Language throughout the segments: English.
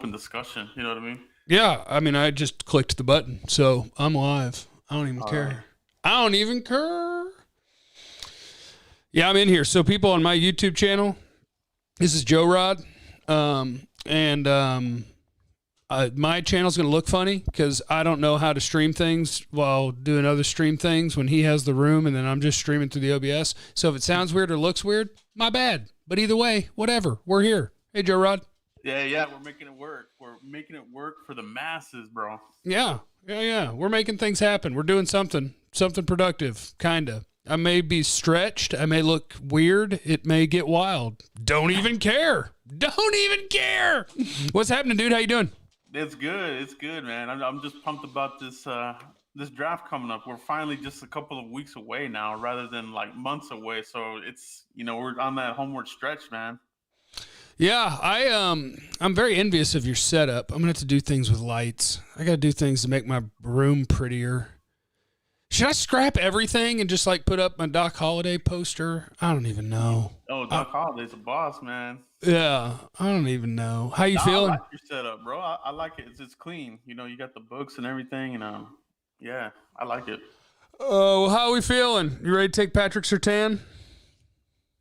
open discussion. You know what I mean? Yeah, I mean, I just clicked the button, so I'm live. I don't even care. Right. I don't even care. Yeah, I'm in here. So people on my YouTube channel, this is Joe Rod, and my channel's going to look funny because I don't know how to stream things while doing other stream things when he has the room, and then I'm just streaming through the OBS. So if it sounds weird or looks weird, my bad. But either way, whatever. We're here. Hey, Joe Rod. Yeah, we're making it work. We're making it work for the masses, bro. Yeah. We're making things happen. We're doing something productive, kind of. I may be stretched. I may look weird. It may get wild. Don't even care. Don't even care. What's happening, dude? How you doing? It's good, man. I'm just pumped about this this draft coming up. We're finally just a couple of weeks away now, rather than like months away. So it's we're on that homeward stretch, man. Yeah, I'm very envious of your setup. I'm gonna have to do things with lights. I gotta do things to make my room prettier. Should I scrap everything and just like put up my Doc Holliday poster? I don't even know. Oh, Doc Holliday's a boss, man. Yeah, I don't even know. How you feeling? I like your setup, bro. I like it. It's clean. You got the books and everything, and yeah, I like it. Oh, how are we feeling? You ready to take Patrick Surtain?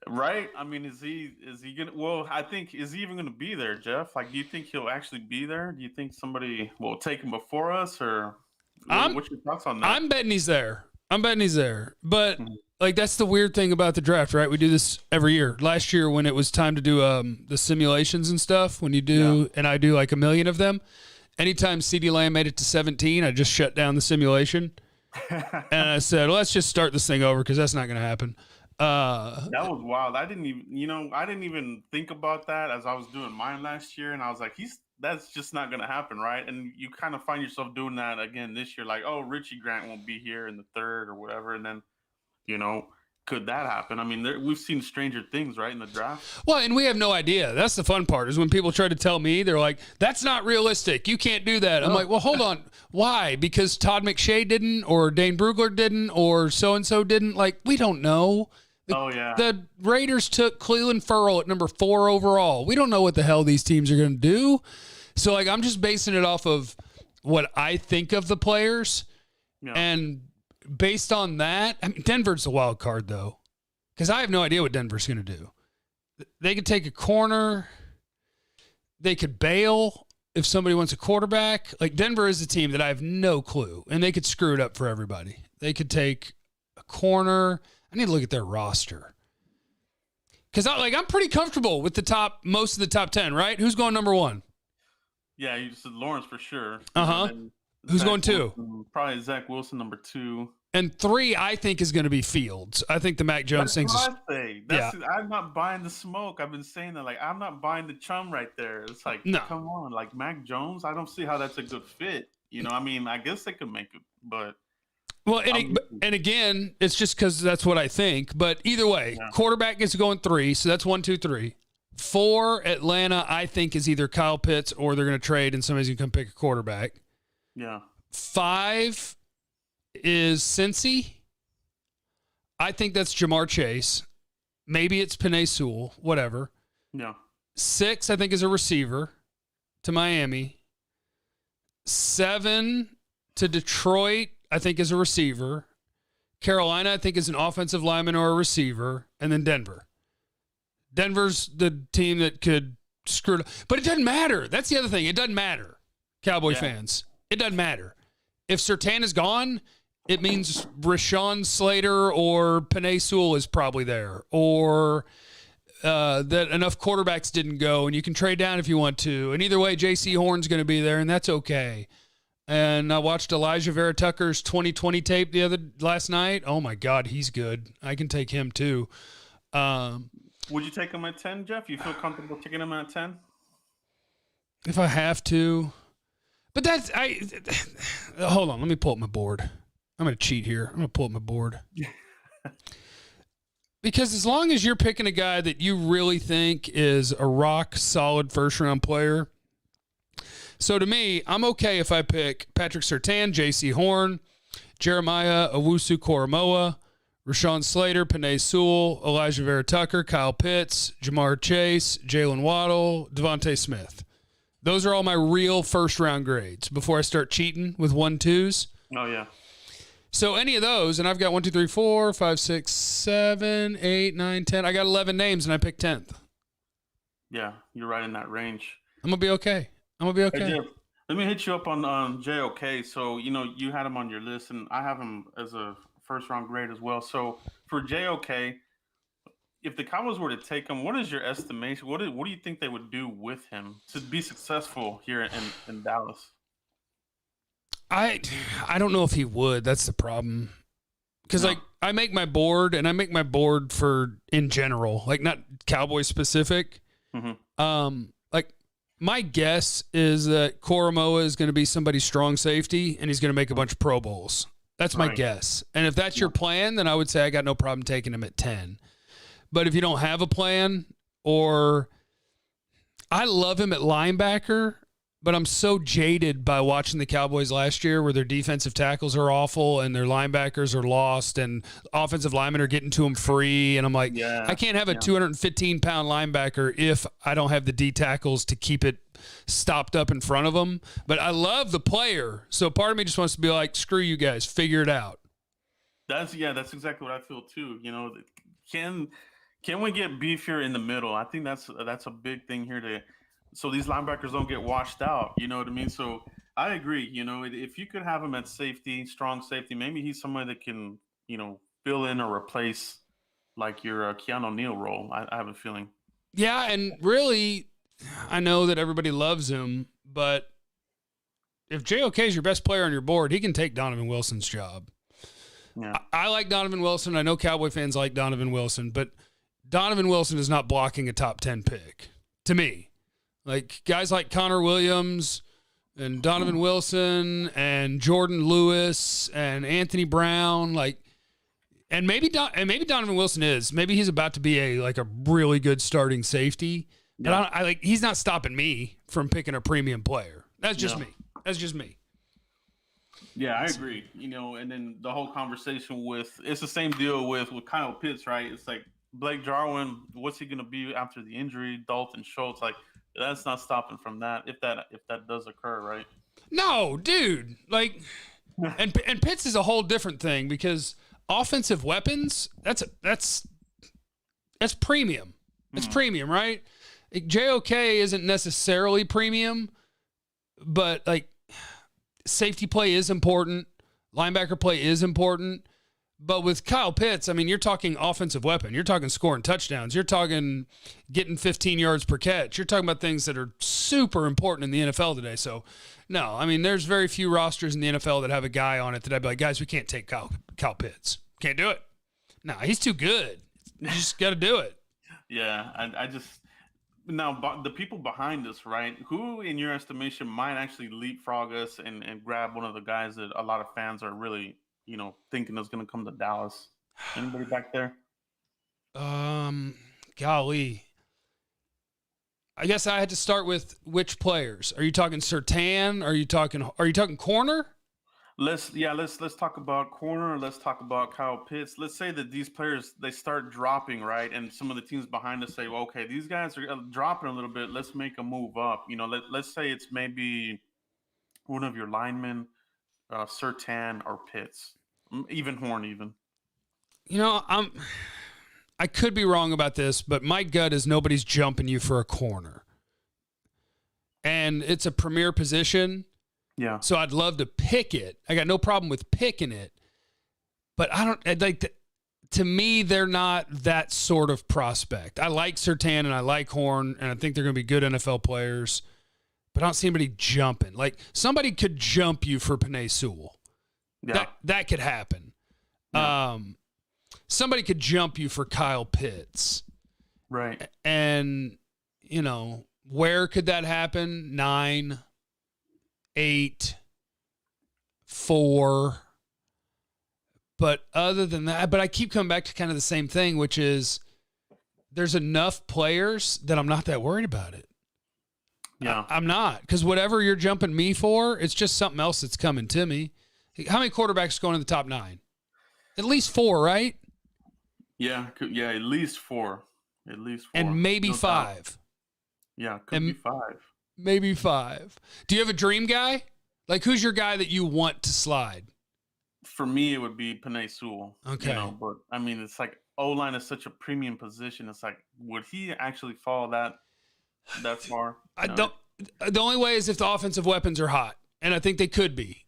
Right? I mean, is he gonna? Well, I think is he even gonna be there, Jeff? Like, do you think he'll actually be there? Do you think somebody will take him before us, or what's your thoughts on that? I'm betting he's there. But like, that's the weird thing about the draft, right? We do this every year. Last year, when it was time to do the simulations and stuff, when you do, and I do like a million of them. Anytime CeeDee Lamb made it to 17, I just shut down the simulation, and I said, let's just start this thing over because that's not going to happen. That was wild. I didn't even think about that as I was doing mine last year, and I was like, that's just not gonna happen, right? And you kind of find yourself doing that again this year, like, oh, Richie Grant won't be here in the third or whatever, and then could that happen? I mean, we've seen stranger things, right, in the draft. Well, and we have no idea. That's the fun part, is when people try to tell me, they're like, that's not realistic. You can't do that. I'm like, well, hold on. Why? Because Todd McShay didn't, or Dane Brugler didn't, or so-and-so didn't? Like, we don't know. The Raiders took Cleveland Ferrell at number 4 overall. We don't know what the hell these teams are going to do. So, like, I'm just basing it off of what I think of the players. Yeah. And based on that, I mean, Denver's a wild card, though, because I have no idea what Denver's going to do. They could take a corner. They could bail if somebody wants a quarterback. Like, Denver is a team that I have no clue, and they could screw it up for everybody. They could take a corner. I need to look at their roster. Because I'm pretty comfortable with most of the top 10, right? Who's going number 1? Yeah, you said Lawrence for sure. Who's Zach going 2? Wilson, probably Zach Wilson, number 2. And 3, I think, is going to be Fields. I think the Mac Jones thing is. I'm not buying the smoke. I've been saying that. Like, I'm not buying the chum right there. It's like, no. Come on. Like, Mac Jones, I don't see how that's a good fit. I mean, I guess they could make it, but. Well, and again, it's just because that's what I think. But either way, quarterback gets going 3, so that's 1, 2, 3. 4, Atlanta, I think, is either Kyle Pitts or they're going to trade and somebody's going to come pick a quarterback. Yeah. 5 is Cincy. I think that's Jamar Chase. Maybe it's Penei Sewell, whatever. Yeah. 6, I think, is a receiver to Miami. 7 to Detroit, I think, is a receiver. Carolina, I think, is an offensive lineman or a receiver. And then Denver. Denver's the team that could screw it up. But it doesn't matter. That's the other thing. It doesn't matter, Cowboy fans. It doesn't matter. If Surtain is gone, it means Rashawn Slater or Penei Sewell is probably there. Or that enough quarterbacks didn't go, and you can trade down if you want to. And either way, J.C. Horn's going to be there, and that's okay. And I watched Elijah Vera Tucker's 2020 tape last night. Oh, my God, he's good. I can take him, too. Would you take him at 10, Jeff? You feel comfortable taking him at 10? If I have to. But hold on. Let me pull up my board. I'm going to cheat here. I'm going to pull up my board. Because as long as you're picking a guy that you really think is a rock-solid first-round player. So to me, I'm okay if I pick Patrick Surtain, J.C. Horn, Jeremiah Owusu-Koramoah, Rashawn Slater, Penei Sewell, Elijah Vera Tucker, Kyle Pitts, Jamar Chase, Jalen Waddle, Devontae Smith. Those are all my real first round grades before I start cheating with 1-2s. Oh yeah. So any of those, and I've got 1, 2, 3, 4, 5, 6, 7, 8, 9, 10. I got 11 names, and I picked 10th. Yeah, you're right in that range. I'm gonna be okay. Hey, Jeff, let me hit you up on JOK. So you had him on your list, and I have him as a first round grade as well. So for JOK, if the Cowboys were to take him, what is your estimation? What do you think they would do with him to be successful here in Dallas? I don't know if he would. That's the problem. Because like I make my board, and I make my board for in general, like not Cowboy specific. Mm-hmm. Like my guess is that Koromoa is going to be somebody's strong safety, and he's going to make a bunch of Pro Bowls. That's my guess. And if that's your plan, then I would say I got no problem taking him at 10. But if you don't have a plan, or I love him at linebacker, but I'm so jaded by watching the Cowboys last year where their defensive tackles are awful and their linebackers are lost and offensive linemen are getting to them free. And I'm like, I can't have a 215-pound linebacker if I don't have the D tackles to keep it stopped up in front of them. But I love the player. So part of me just wants to be like, screw you guys, figure it out. That's exactly what I feel too. Can we get beefier in the middle? I think that's a big thing here so these linebackers don't get washed out. You know what I mean? So I agree. If you could have him at safety, strong safety, maybe he's somebody that can, fill in or replace like your Keanu O'Neal role. I have a feeling. Yeah, and really, I know that everybody loves him, but if JOK is your best player on your board, he can take Donovan Wilson's job. Yeah. I like Donovan Wilson. I know Cowboy fans like Donovan Wilson, but Donovan Wilson is not blocking a top 10 pick to me. Like guys like Connor Williams and Donovan Wilson and Jordan Lewis and Anthony Brown, and maybe Donovan Wilson maybe he's about to be a really good starting safety. Yeah. But he's not stopping me from picking a premium player. That's just me. That's just me. Yeah, I agree. And then the whole conversation it's the same deal with Kyle Pitts, right? It's like Blake Jarwin, what's he going to be after the injury? Dalton Schultz, that's not stopping from that if that does occur, right? No, dude. And Pitts is a whole different thing because offensive weapons, that's premium. It's premium, right? JOK isn't necessarily premium, but safety play is important. Linebacker play is important. But with Kyle Pitts, you're talking offensive weapon. You're talking scoring touchdowns. You're talking getting 15 yards per catch. You're talking about things that are super important in the NFL today. So, no, there's very few rosters in the NFL that have a guy on it that I'd be like, guys, we can't take Kyle Pitts. Can't do it. No, he's too good. You just got to do it. Yeah, now the people behind us, right? Who, in your estimation, might actually leapfrog us and grab one of the guys that a lot of fans are really thinking is going to come to Dallas? Anybody back there? Golly. I guess I had to start with which players. Are you talking Surtain? Are you talking corner? Let's talk about corner. Let's talk about Kyle Pitts. Let's say that these players, they start dropping, right? And some of the teams behind us say, well, okay, these guys are dropping a little bit. Let's make a move up. Let's say it's maybe one of your linemen, Surtain or Pitts, even Horn, even. I could be wrong about this, but my gut is nobody's jumping you for a corner. And it's a premier position. Yeah. So I'd love to pick it. I got no problem with picking it. But to me, they're not that sort of prospect. I like Surtain and I like Horn, and I think they're going to be good NFL players. But I don't see anybody jumping. Somebody could jump you for Penei Sewell. Yeah. That could happen. Yeah. Somebody could jump you for Kyle Pitts. Right. And, where could that happen? 9, 8, 4. But other than that, I keep coming back to kind of the same thing, which is there's enough players that I'm not that worried about it. Yeah. I'm not, because whatever you're jumping me for, it's just something else that's coming to me. How many quarterbacks going in the top 9? At least 4, right? Yeah, at least 4. At least 4. And maybe 5. Yeah, could be 5. maybe 5. Do you have a dream guy? Like, who's your guy that you want to slide? For me, it would be Penei Sewell. Okay. You know, but I mean, it's like O-line is such a premium position. It's like, would he actually fall that far? I don't. The only way is if the offensive weapons are hot, and I think they could be.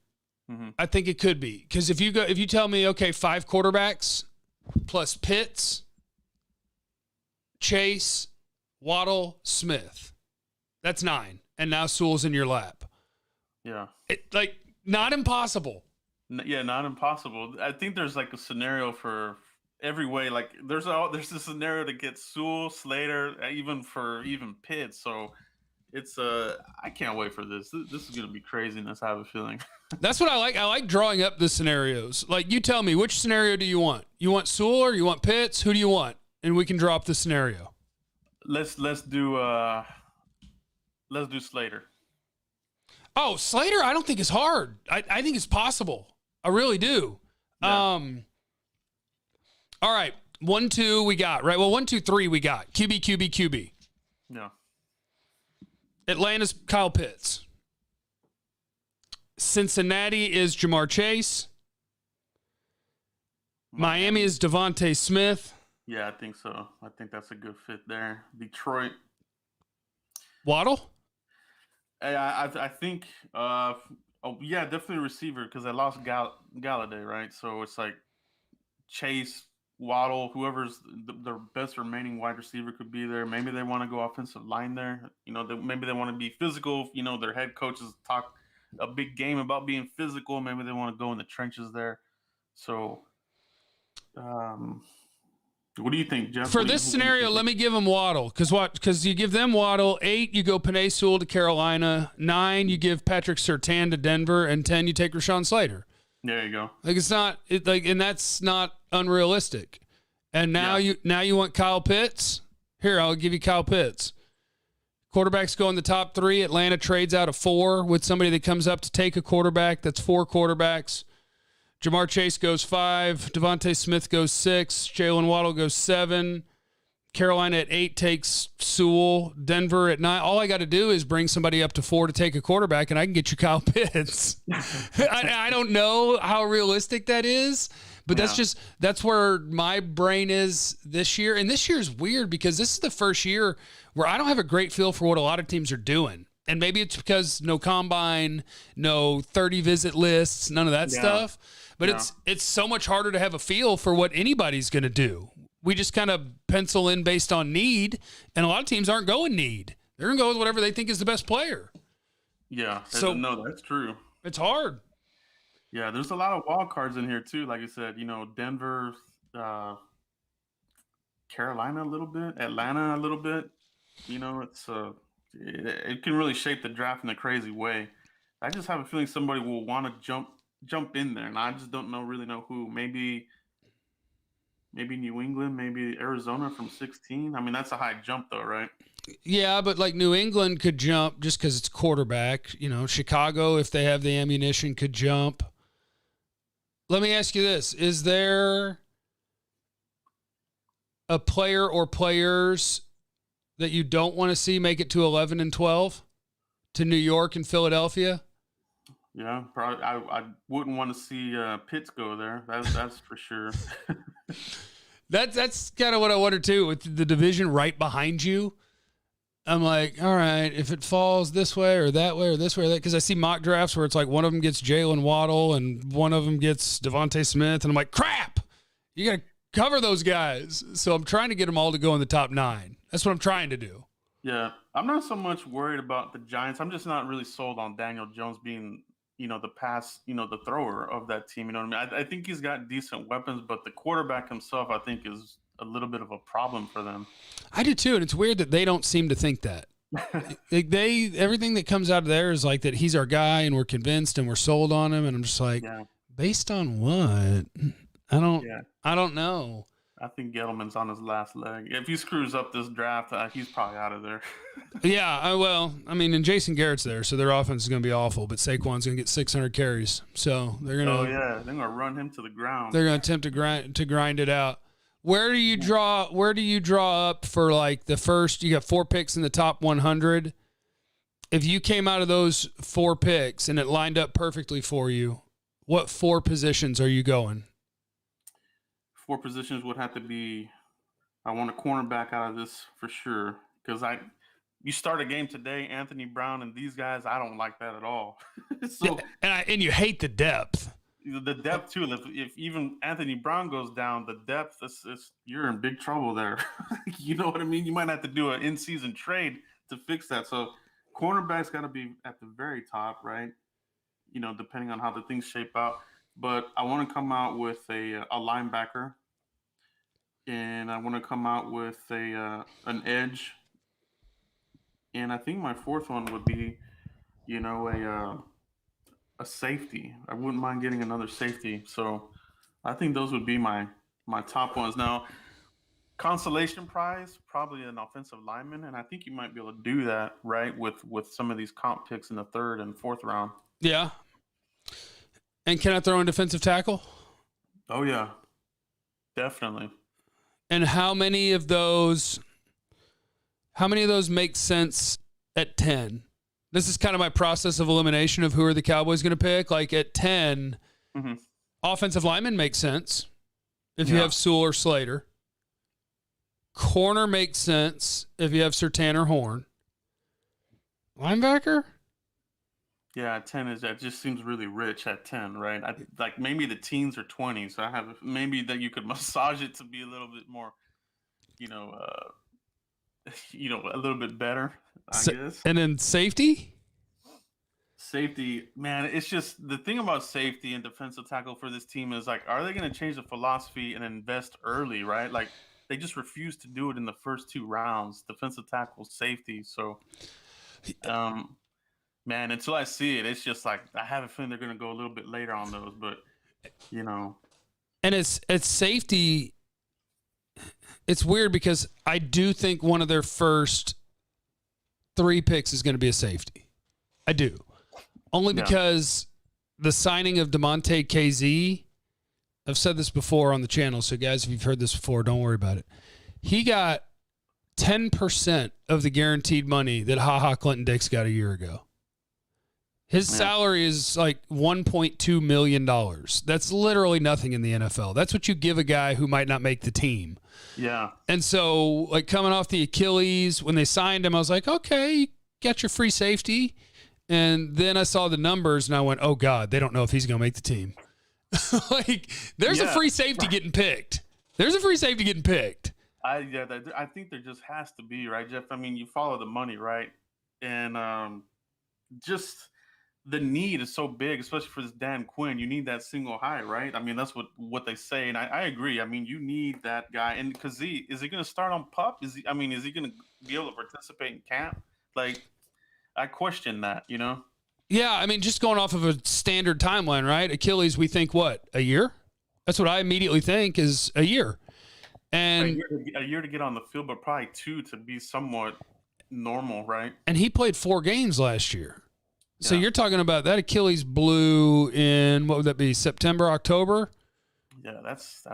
Mm-hmm. I think it could be, because if you tell me, okay, 5 quarterbacks plus Pitts, Chase, Waddle, Smith, that's 9, and now Sewell's in your lap. Yeah, not impossible. Yeah, not impossible. I think there's like a scenario for every way. Like there's a scenario to get Sewell, Slater, even Pitts. So it's I can't wait for this. This is gonna be craziness. I have a feeling. That's what I like. I like drawing up the scenarios. Like, you tell me, which scenario do you want? You want Sewell or you want Pitts? Who do you want? And we can draw up the scenario. Let's do Slater. Oh, Slater, I don't think is hard. I think it's possible. I really do. Yeah. All right. 1, 2 we got, right? Well, 1, 2, 3 we got. QB. Yeah. Atlanta's Kyle Pitts. Cincinnati is Jamar Chase. Miami is Devontae Smith. Yeah, I think so. I think that's a good fit there. Detroit. Waddle? I think, definitely receiver, because I lost Galladay, right? So it's like Chase, Waddle, whoever's the best remaining wide receiver could be there. Maybe they want to go offensive line there. You know, maybe they want to be physical. You know, their head coaches talk a big game about being physical. Maybe they want to go in the trenches there. So, what do you think, Jeff? For this scenario, let me give them Waddle. Because you give them Waddle. 8, you go Penei Sewell to Carolina. 9, you give Patrick Surtain to Denver. And 10, you take Rashawn Slater. There you go. Like, it's not and that's not unrealistic. And now you want Kyle Pitts? Here, I'll give you Kyle Pitts. Quarterbacks go in the top 3. Atlanta trades out of 4 with somebody that comes up to take a quarterback. That's 4 quarterbacks. Jamar Chase goes 5. Devontae Smith goes 6. Jalen Waddle goes 7. Carolina at 8 takes Sewell. Denver at 9. All I got to do is bring somebody up to 4 to take a quarterback, and I can get you Kyle Pitts. I don't know how realistic that is, but that's where my brain is this year. And this year is weird because this is the first year where I don't have a great feel for what a lot of teams are doing. And maybe it's because no combine, no 30 visit lists, none of that stuff. But it's so much harder to have a feel for what anybody's going to do. We just kind of pencil in based on need, and a lot of teams aren't going need. They're going to go with whatever they think is the best player. Yeah, so no, that's true. It's hard. Yeah, there's a lot of wild cards in here too. Like I said, you know, Denver, Carolina a little bit, Atlanta a little bit. You know, it can really shape the draft in a crazy way. I just have a feeling somebody will want to jump in there, and I just don't really know who. Maybe New England, maybe Arizona from 16. I mean, that's a high jump though, right? Yeah, but like New England could jump just because it's quarterback. You know, Chicago, if they have the ammunition, could jump. Let me ask you this. Is there a player or players that you don't want to see make it to 11 and 12 to New York and Philadelphia? Yeah, probably. I wouldn't want to see Pitts go there. That's for sure. That's kind of what I wonder too. With the division right behind you, I'm like, all right, if it falls this way or that way or this way or that, because I see mock drafts where it's like one of them gets Jalen Waddle and one of them gets Devontae Smith, and I'm like, crap, you got to cover those guys. So I'm trying to get them all to go in the top 9. That's what I'm trying to do. Yeah, I'm not so much worried about the Giants. I'm just not really sold on Daniel Jones being, you know, the thrower of that team. You know what I mean? I think he's got decent weapons, but the quarterback himself, I think, is a little bit of a problem for them. I do too, and it's weird that they don't seem to think that. Everything that comes out of there is like that he's our guy, and we're convinced, and we're sold on him. And I'm just like, based on what? I don't know. I think Gettleman's on his last leg. If he screws up this draft, he's probably out of there. And Jason Garrett's there, so their offense is going to be awful, but Saquon's going to get 600 carries. So they're going to they're going to run him to the ground. They're going to attempt to grind it out. Where do you draw up for like the first, you got 4 picks in the top 100. if you came out of those 4 picks and it lined up perfectly for you, what 4 positions are you going? 4 positions would have to be. I want a cornerback out of this for sure because you start a game today, Anthony Brown and these guys. I don't like that at all. So and you hate the depth. The depth too. If even Anthony Brown goes down, the depth is you're in big trouble there. You know what I mean? You might have to do an in-season trade to fix that. So cornerback's got to be at the very top, right? You know, depending on how the things shape out. But I want to come out with a linebacker. And I want to come out with an edge, and I think my 4th one would be, you know, a safety. I wouldn't mind getting another safety. So I think those would be my top ones. Now, consolation prize, probably an offensive lineman, and I think you might be able to do that, right, with some of these comp picks in the 3rd and 4th round. Yeah. And can I throw in defensive tackle? Oh yeah, definitely. And how many of those make sense at 10? This is kind of my process of elimination of who are the Cowboys going to pick. Like at 10, offensive lineman makes sense if you have Sewell or Slater. Corner makes sense if you have Surtain or Horn. Linebacker? Yeah, 10 that just seems really rich at 10, right? Like maybe the teens or 20s. So I have maybe that you could massage it to be a little bit more, you know, a little bit better, I guess. And then safety? Safety, man, it's just the thing about safety and defensive tackle for this team is like, are they going to change the philosophy and invest early, right? Like they just refuse to do it in the first 2 rounds, defensive tackle, safety. So, man, until I see it, it's just like I have a feeling they're going to go a little bit later on those, but you know. And it's safety. It's weird because I do think one of their first 3 picks is going to be a safety. I do. Only because the signing of DeMonte KZ, I've said this before on the channel, so guys, if you've heard this before, don't worry about it. He got 10% of the guaranteed money that HaHa Clinton Dix got a year ago. His salary is like $1.2 million. That's literally nothing in the NFL. That's what you give a guy who might not make the team. Yeah. And so, like, coming off the Achilles, when they signed him, I was like, okay, you got your free safety. And then I saw the numbers, and I went, oh, God, they don't know if he's going to make the team. Like, there's a free safety getting picked. There's a free safety getting picked. I think there just has to be, right, Jeff? I mean, you follow the money, right? And just – the need is so big, especially for this Dan Quinn. You need that single high, right? I mean, that's what they say, and I agree. I mean, you need that guy. And because is he going to start on PUP? Is he going to be able to participate in camp? Like, I question that, you know? Yeah, I mean, just going off of a standard timeline, right? Achilles, we think what, a year? That's what I immediately think is a year. And a year to get on the field, but probably 2 to be somewhat normal, right? And he played 4 games last year. So you're talking about that Achilles blew in, what would that be, September, October? Yeah, that's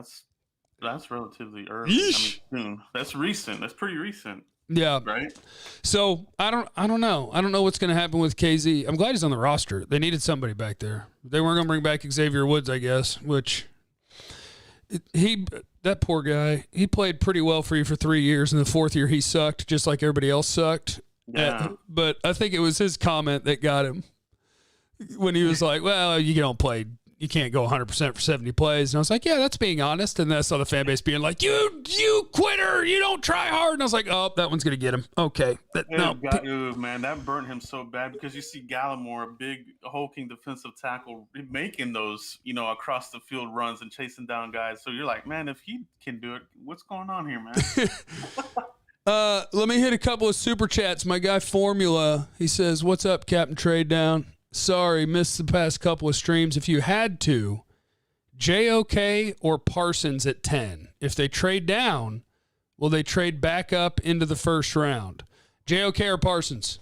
relatively early. Yeesh. I mean, soon. That's recent. That's pretty recent. Yeah. Right. So I don't know. I don't know what's going to happen with KZ. I'm glad he's on the roster. They needed somebody back there. They weren't going to bring back Xavier Woods, I guess, which that poor guy, he played pretty well for you for 3 years. In the 4th year, he sucked just like everybody else sucked. Yeah. But I think it was his comment that got him when he was like, well, you can't go 100% for 70 plays. And I was like, yeah, that's being honest. And then I saw the fan base being like, you quitter, you don't try hard. And I was like, oh, that one's going to get him. Okay. Man, that burnt him so bad because you see Gallimore, a big hulking defensive tackle, making those, across the field runs and chasing down guys. So you're like, man, if he can do it, what's going on here, man? Let me hit a couple of super chats. My guy Formula, he says, what's up, Captain Trade Down? Sorry, missed the past couple of streams. If you had to, JOK or Parsons at 10. If they trade down, will they trade back up into the first round? JOK or Parsons?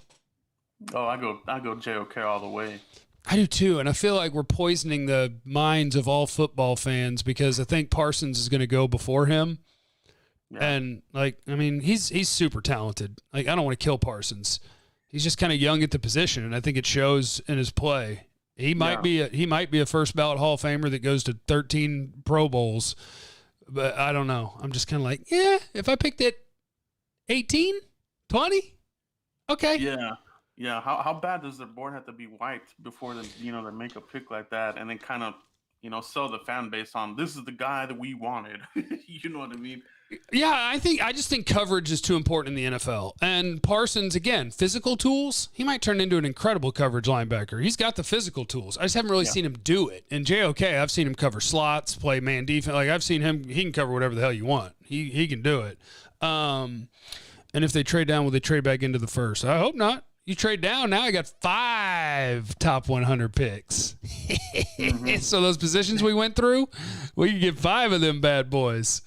Oh, I go JOK all the way. I do too, and I feel like we're poisoning the minds of all football fans because I think Parsons is going to go before him. Yeah. And he's super talented. Like, I don't want to kill Parsons. He's just kind of young at the position, and I think it shows in his play. He might be a first ballot Hall of Famer that goes to 13 Pro Bowls, but I don't know. I'm just kind of like, yeah, if I picked it 18, 20, okay. Yeah. Yeah. How bad does their board have to be wiped before they make a pick like that and then kind of, sell the fan base on this is the guy that we wanted. You know what I mean? Yeah, I just think coverage is too important in the NFL. And Parsons, again, physical tools, he might turn into an incredible coverage linebacker. He's got the physical tools. I just haven't really seen him do it. And JOK, I've seen him cover slots, play man defense. Like, I've seen him, he can cover whatever the hell you want. He can do it. And if they trade down, will they trade back into the first? I hope not. You trade down, now I got 5 top 100 picks. So those positions we went through, we can get 5 of them bad boys.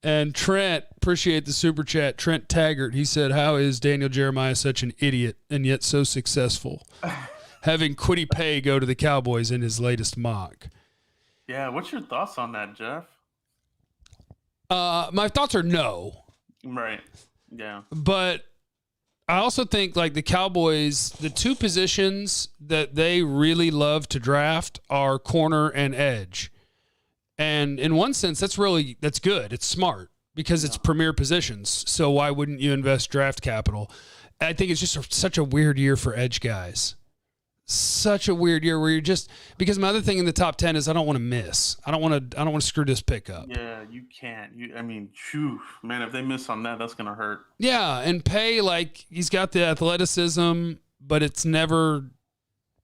And Trent, appreciate the super chat. Trent Taggart, he said, how is Daniel Jeremiah such an idiot and yet so successful? Having Kwity Paye go to the Cowboys in his latest mock. Yeah, what's your thoughts on that, Jeff? My thoughts are no. Right, yeah. But I also think, like, the Cowboys, the 2 positions that they really love to draft are corner and edge. And in one sense, that's good. It's smart because it's premier positions. So why wouldn't you invest draft capital? I think it's just such a weird year for edge guys. Such a weird year where because my other thing in the top 10 is I don't want to miss. I don't want to screw this pick up. Yeah, you can't. Man, if they miss on that, that's going to hurt. Yeah, and Paye, like, he's got the athleticism, but it's never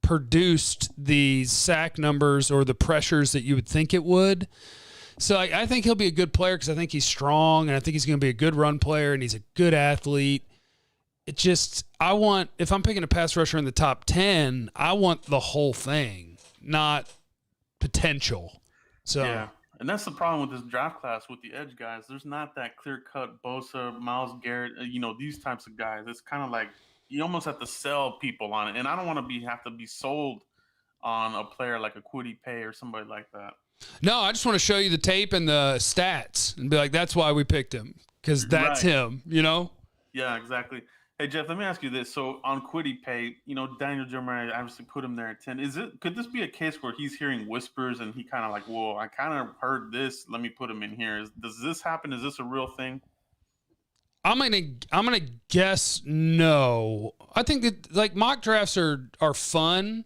produced the sack numbers or the pressures that you would think it would. So I think he'll be a good player because I think he's strong and I think he's going to be a good run player and he's a good athlete. It just, if I'm picking a pass rusher in the top 10, I want the whole thing, not potential. So yeah, and that's the problem with this draft class with the edge guys. There's not that clear-cut Bosa, Myles Garrett, these types of guys. It's kind of like you almost have to sell people on it. And I don't want to have to be sold on a player like a Kwity Paye or somebody like that. No, I just want to show you the tape and the stats and be like, that's why we picked him, because that's him, Yeah, exactly. Hey, Jeff, let me ask you this. So on Kwity Paye, Daniel Jeremiah obviously put him there at 10. Could this be a case where he's hearing whispers and he kind of like, whoa, I kind of heard this. Let me put him in here. Does this happen? Is this a real thing? I'm gonna guess no. I think that, like, mock drafts are fun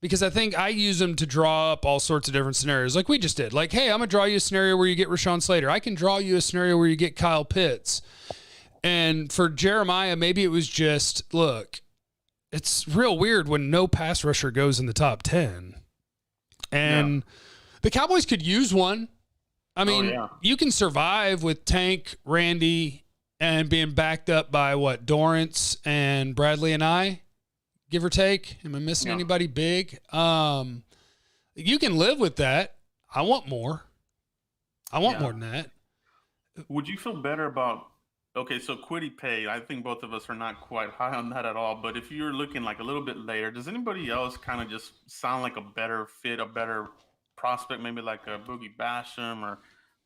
because I think I use them to draw up all sorts of different scenarios, like we just did. Like, hey, I'm gonna draw you a scenario where you get Rashawn Slater. I can draw you a scenario where you get Kyle Pitts. And for Jeremiah, maybe it was just, look, it's real weird when no pass rusher goes in the top 10, and the Cowboys could use one. I mean, you can survive with Tank, Randy, and being backed up by Dorrance and Bradley and I, give or take. Am I missing anybody big? You can live with that. I want more. I want more than that. Would you feel better about, okay, so Kwity Paye, I think both of us are not quite high on that at all, but if you're looking like a little bit later, does anybody else kind of just sound like a better fit, a better prospect, maybe like a Boogie Basham or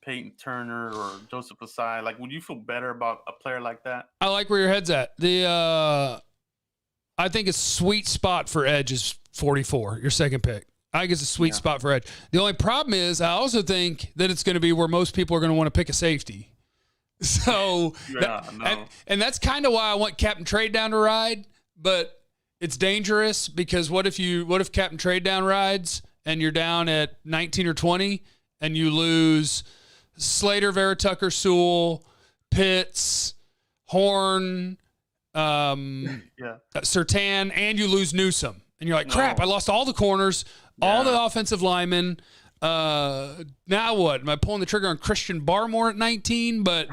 Peyton Turner or Joseph Asai? Like, would you feel better about a player like that? I like where your head's at. I think a sweet spot for edge is 44, your second pick. I think it's a sweet spot for edge. The only problem is I also think that it's going to be where most people are going to want to pick a safety. So, and that's kind of why I want Captain Trade Down to ride, but it's dangerous because what if Captain Trade Down rides and you're down at 19 or 20 and you lose Slater, Vera Tucker, Sewell, Pitts, Horn, Surtain, and you lose Newsome. And you're like, crap, I lost all the corners, all the offensive linemen. Now what? Am I pulling the trigger on Christian Barmore at 19? But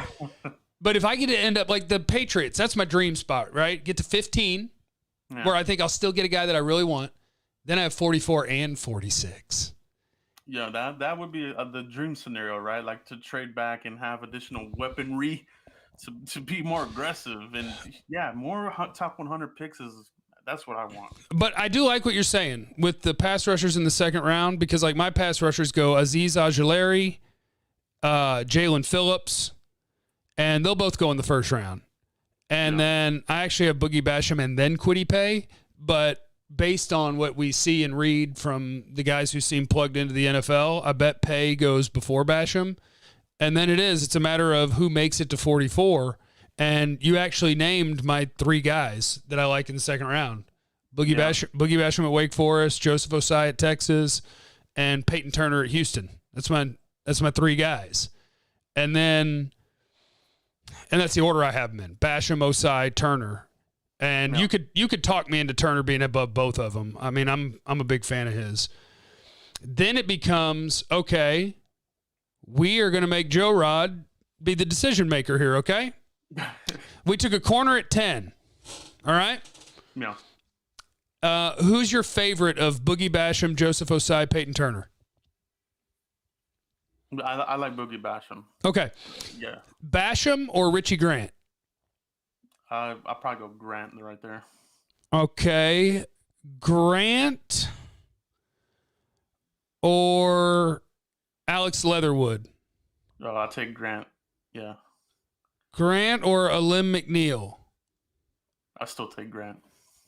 if I get to end up like the Patriots, that's my dream spot, right? Get to 15, where I think I'll still get a guy that I really want. Then I have 44 and 46. Yeah, that would be the dream scenario, right? Like to trade back and have additional weaponry to be more aggressive. And more top 100 picks that's what I want. But I do like what you're saying with the pass rushers in the second round, because like my pass rushers go Azeez Ojulari, Jalen Phillips, and they'll both go in the first round. And then I actually have Boogie Basham and then Kwity Paye. But based on what we see and read from the guys who seem plugged into the NFL, I bet Paye goes before Basham. And then it's a matter of who makes it to 44. And you actually named my 3 guys that I like in the second round. Boogie Basham at Wake Forest, Joseph Osai at Texas, and Peyton Turner at Houston. That's my 3 guys. And that's the order I have them in. Basham, Osai, Turner. And you could talk me into Turner being above both of them. I mean, I'm a big fan of his. Then it becomes, okay, we are going to make Joe Rod be the decision maker here, okay? We took a corner at 10. All right? Yeah. Who's your favorite of Boogie Basham, Joseph Osai, Peyton Turner? I like Boogie Basham. Okay. Yeah. Basham or Richie Grant? I'll probably go Grant right there. Okay. Grant or Alex Leatherwood? Oh, I'll take Grant. Yeah. Grant or Alim McNeil? I still take Grant.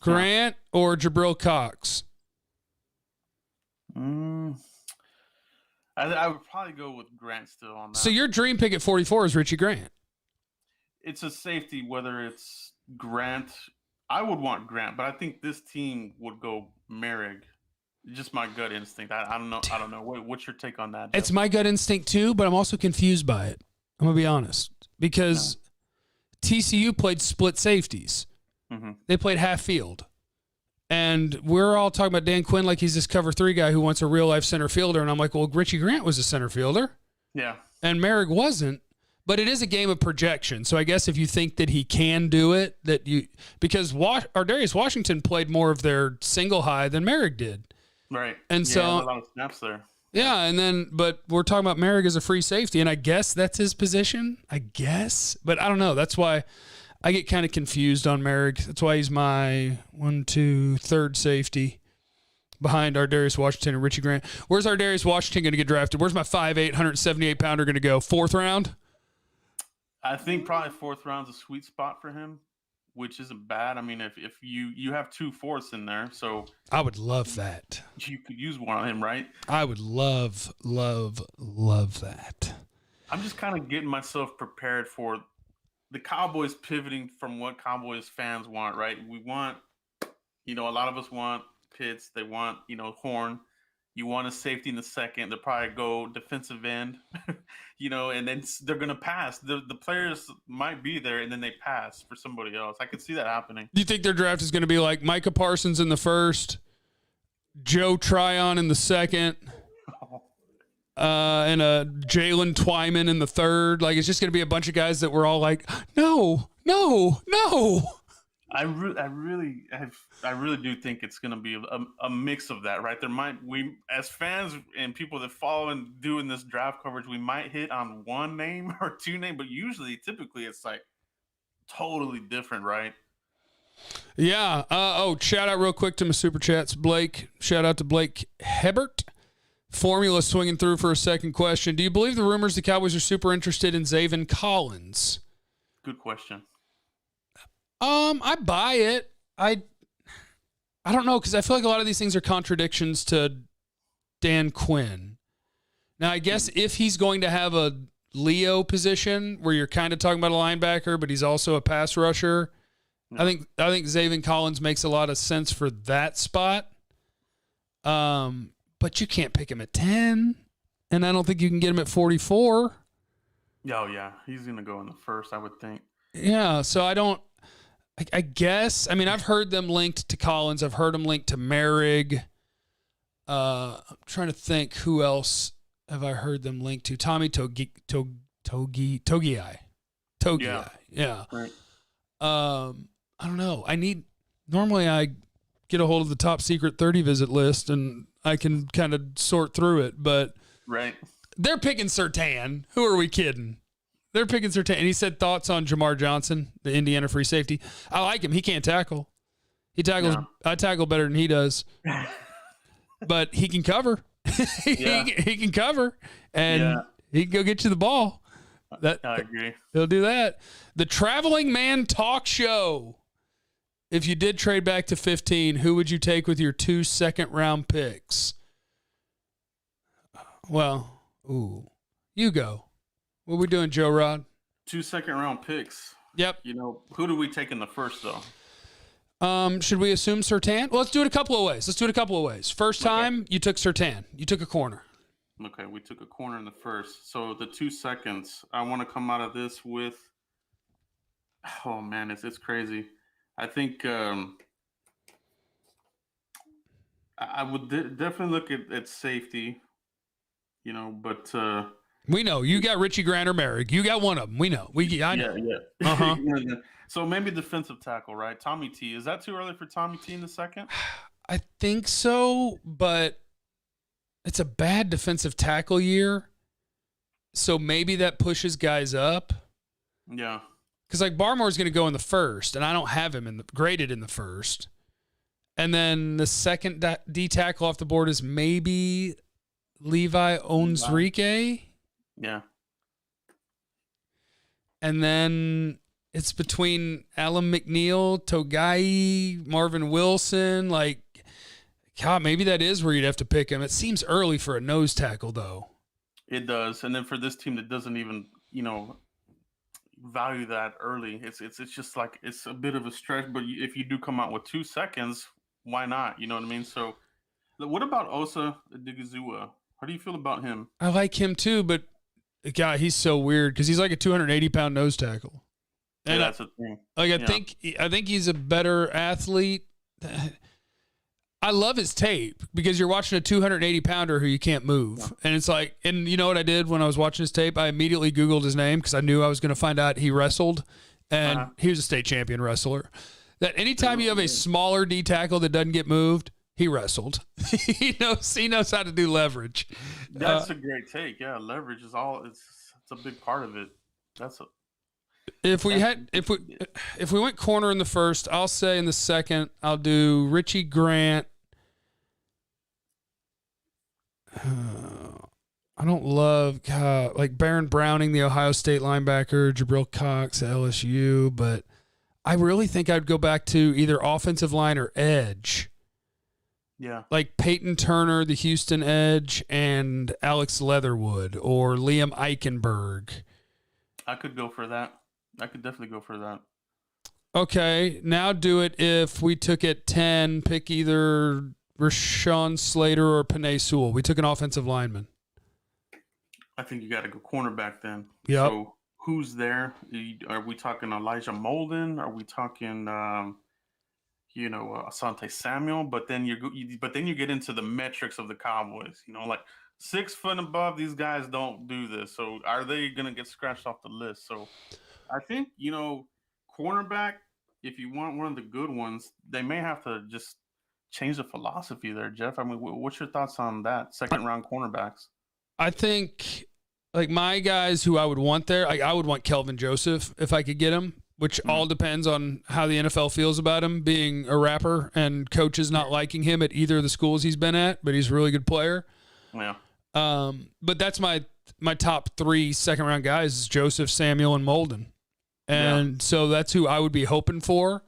Grant or Jabril Cox? I would probably go with Grant still on that. So your dream pick at 44 is Richie Grant. It's a safety, whether it's Grant. I would want Grant, but I think this team would go Merrick. Just my gut instinct. I don't know. I don't know. What's your take on that, Jeff? It's my gut instinct too, but I'm also confused by it. I'm going to be honest. Because TCU played split safeties. Mm-hmm. They played half field. And we're all talking about Dan Quinn like he's this cover 3 guy who wants a real-life center fielder. And I'm like, well, Richie Grant was a center fielder. Yeah. And Merrick wasn't. But it is a game of projection. So I guess if you think that he can do it, because Ardarius Washington played more of their single high than Merrick did. Right. And a so lot of snaps there. Yeah, and then but we're talking about Merrick as a free safety, and I guess that's his position. I guess. But I don't know. That's why I get kind of confused on Merrick. That's why he's my 3rd safety behind Ardarius Washington and Richie Grant. Where's Ardarius Washington going to get drafted? Where's my 5'8", 178-pounder going to go? 4th round? I think probably 4th round's a sweet spot for him, which isn't bad. I mean, if you have 2 4ths in there, so I would love that. You could use one on him, right? I would love that. I'm just kind of getting myself prepared for the Cowboys pivoting from what Cowboys fans want, right? We want, a lot of us want Pitts. They want, Horn. You want a safety in the second. They'll probably go defensive end, and then they're going to pass. The players might be there, and then they pass for somebody else. I could see that happening. Do you think their draft is going to be like Micah Parsons in the 1st, Joe Tryon in the 2nd, and a Jalen Twyman in the 3rd? Like, it's just going to be a bunch of guys that we're all like, no. I really do think it's going to be a mix of that, right? We as fans and people that follow and doing this draft coverage, we might hit on one name or 2 names, but typically it's like totally different, right? Yeah. Shout out real quick to my super chats, Blake. Shout out to Blake Hebert. Formula swinging through for a second question. Do you believe the rumors the Cowboys are super interested in Zaven Collins? Good question. I buy it. I don't know, because I feel like a lot of these things are contradictions to Dan Quinn. Now, I guess if he's going to have a Leo position where you're kind of talking about a linebacker, but he's also a pass rusher, I think Zaven Collins makes a lot of sense for that spot. But you can't pick him at 10, and I don't think you can get him at 44. Oh, yeah. He's going to go in the 1st, I would think. Yeah, so I guess, I've heard them linked to Collins. I've heard them linked to Merrig. I'm trying to think who else have I heard them linked to. Tommy Togiai. Yeah. Right. I don't know. Normally I get a hold of the top secret 30 visit list and I can kind of sort through it, but right. They're picking Surtain. Who are we kidding? They're picking Surtain. And he said thoughts on Jamar Johnson, the Indiana free safety. I like him. He can't tackle. He tackles. No. I tackle better than he does. But he can cover. He can cover. And he can go get you the ball. I agree. He'll do that. The Traveling Man Talk Show. If you did trade back to 15, who would you take with your 2 second-round picks? Well, you go. What are we doing, Joe Rod? 2 second-round picks. Yep. Who do we take in the first, though? Should we assume Surtain? Well, let's do it a couple of ways. First time, you took Surtain. You took a corner. Okay, we took a corner in the first. So the 2 seconds, I want to come out of this with, oh, man, it's crazy. I think I would definitely look at safety, but we know you got Richie Grant or Merrick. You got one of them. We know. I know. Yeah. Uh-huh. So maybe defensive tackle, right? Tommy T. Is that too early for Tommy T in the second? I think so, but it's a bad defensive tackle year, so maybe that pushes guys up. Yeah. Because like Barmore's going to go in the first, and I don't have him graded in the first. And then the second D tackle off the board is maybe Levi Onwuzurike. Yeah. And then it's between Alan McNeil, Togai, Marvin Wilson. Like, God, maybe that is where you'd have to pick him. It seems early for a nose tackle, though. It does. And then for this team that doesn't even, value that early, it's just like it's a bit of a stretch. But if you do come out with 2 seconds, why not? You know what I mean? So what about Osa Odighizuwa? How do you feel about him? I like him too, but God, he's so weird because he's like a 280-pound nose tackle. And that's the thing. Like I think he's a better athlete. I love his tape because you're watching a 280-pounder who you can't move. Yeah. And it's like, and you know what I did when I was watching his tape? I immediately Googled his name because I knew I was going to find out he wrestled, and he was a state champion wrestler. That anytime you have a smaller D tackle that doesn't get moved, he wrestled. He knows how to do leverage. That's a great take. Yeah, leverage is all. It's a big part of it. If we went corner in the first, I'll say in the second, I'll do Richie Grant. I don't love like Baron Browning, the Ohio State linebacker, Jabril Cox, LSU, but I really think I'd go back to either offensive line or edge. Yeah. Like Peyton Turner, the Houston edge, and Alex Leatherwood or Liam Eichenberg. I could go for that. I could definitely go for that. Okay, now do it if we took at 10, pick either Rashawn Slater or Penei Sewell. We took an offensive lineman. I think you got to go cornerback then. Yep. So who's there? Are we talking Elijah Molden? Are we talking, Asante Samuel? But then you get into the metrics of the Cowboys. Like 6 foot above, these guys don't do this. So are they going to get scratched off the list? So I think, cornerback, if you want one of the good ones, they may have to just change the philosophy there, Jeff. I mean, what's your thoughts on that? Second round cornerbacks. I think, like, my guys who I would want there, I would want Kelvin Joseph if I could get him, which all depends on how the NFL feels about him being a rapper and coaches not liking him at either of the schools he's been at, but he's a really good player. Yeah. But that's my top 3 second round guys is Joseph, Samuel, and Molden. And so that's who I would be hoping for.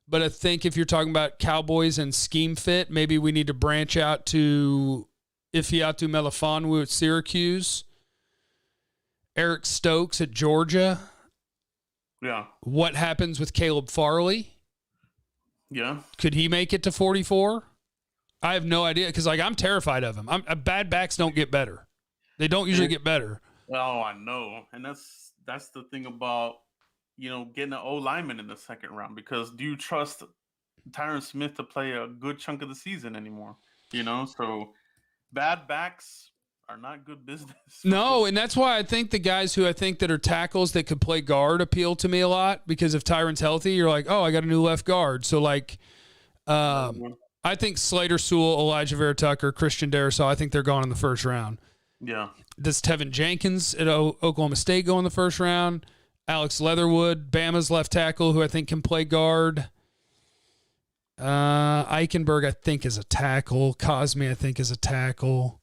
But I think if you're talking about Cowboys and scheme fit, maybe we need to branch out to Ifeatu Melifonwu at Syracuse, Eric Stokes at Georgia. Yeah. What happens with Caleb Farley? Yeah. Could he make it to 44? I have no idea because, like, I'm terrified of him. Bad backs don't get better. They don't usually get better. Oh, I know. And that's the thing about, getting an O lineman in the second round, because do you trust Tyron Smith to play a good chunk of the season anymore? So bad backs are not good business. No, and that's why I think the guys who I think that are tackles that could play guard appeal to me a lot, because if Tyron's healthy, you're like, oh, I got a new left guard. So, like, I think Slater, Sewell, Elijah Vera Tucker, Christian Darrisaw, I think they're gone in the first round. Yeah. Does Tevin Jenkins at Oklahoma State go in the first round? Alex Leatherwood, Bama's left tackle, who I think can play guard. Eichenberg, I think, is a tackle. Cosme, I think, is a tackle.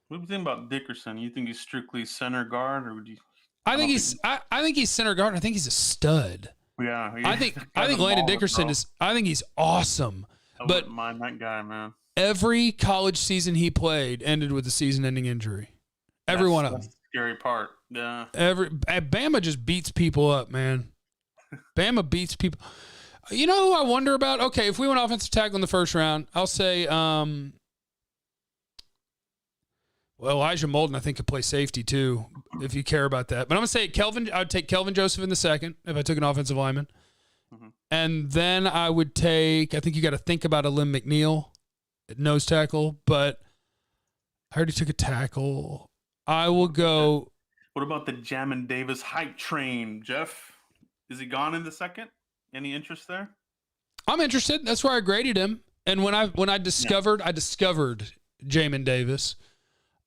What do you think about Dickerson? You think he's strictly center guard, or would you? I think he's center guard. I think he's a stud. Yeah, I think Landon Dickerson is. I think he's awesome. I but wouldn't mind that guy, man. Every college season he played ended with a season-ending injury. Every one of them. That's the scary part. Yeah. Bama just beats people up, man. Bama beats people. You know who I wonder about? Okay, if we went offensive tackle in the first round, I'll say, well, Elijah Molden, I think, could play safety too, if you care about that. But I'm going to say I would take Kelvin Joseph in the second if I took an offensive lineman. Mm-hmm. And then I would take, I think you got to think about a Lynn McNeil at nose tackle, but I already took a tackle. I will go. What about the Jamin Davis hype train, Jeff? Is he gone in the second? Any interest there? I'm interested. That's where I graded him. And when I discovered Jamin Davis,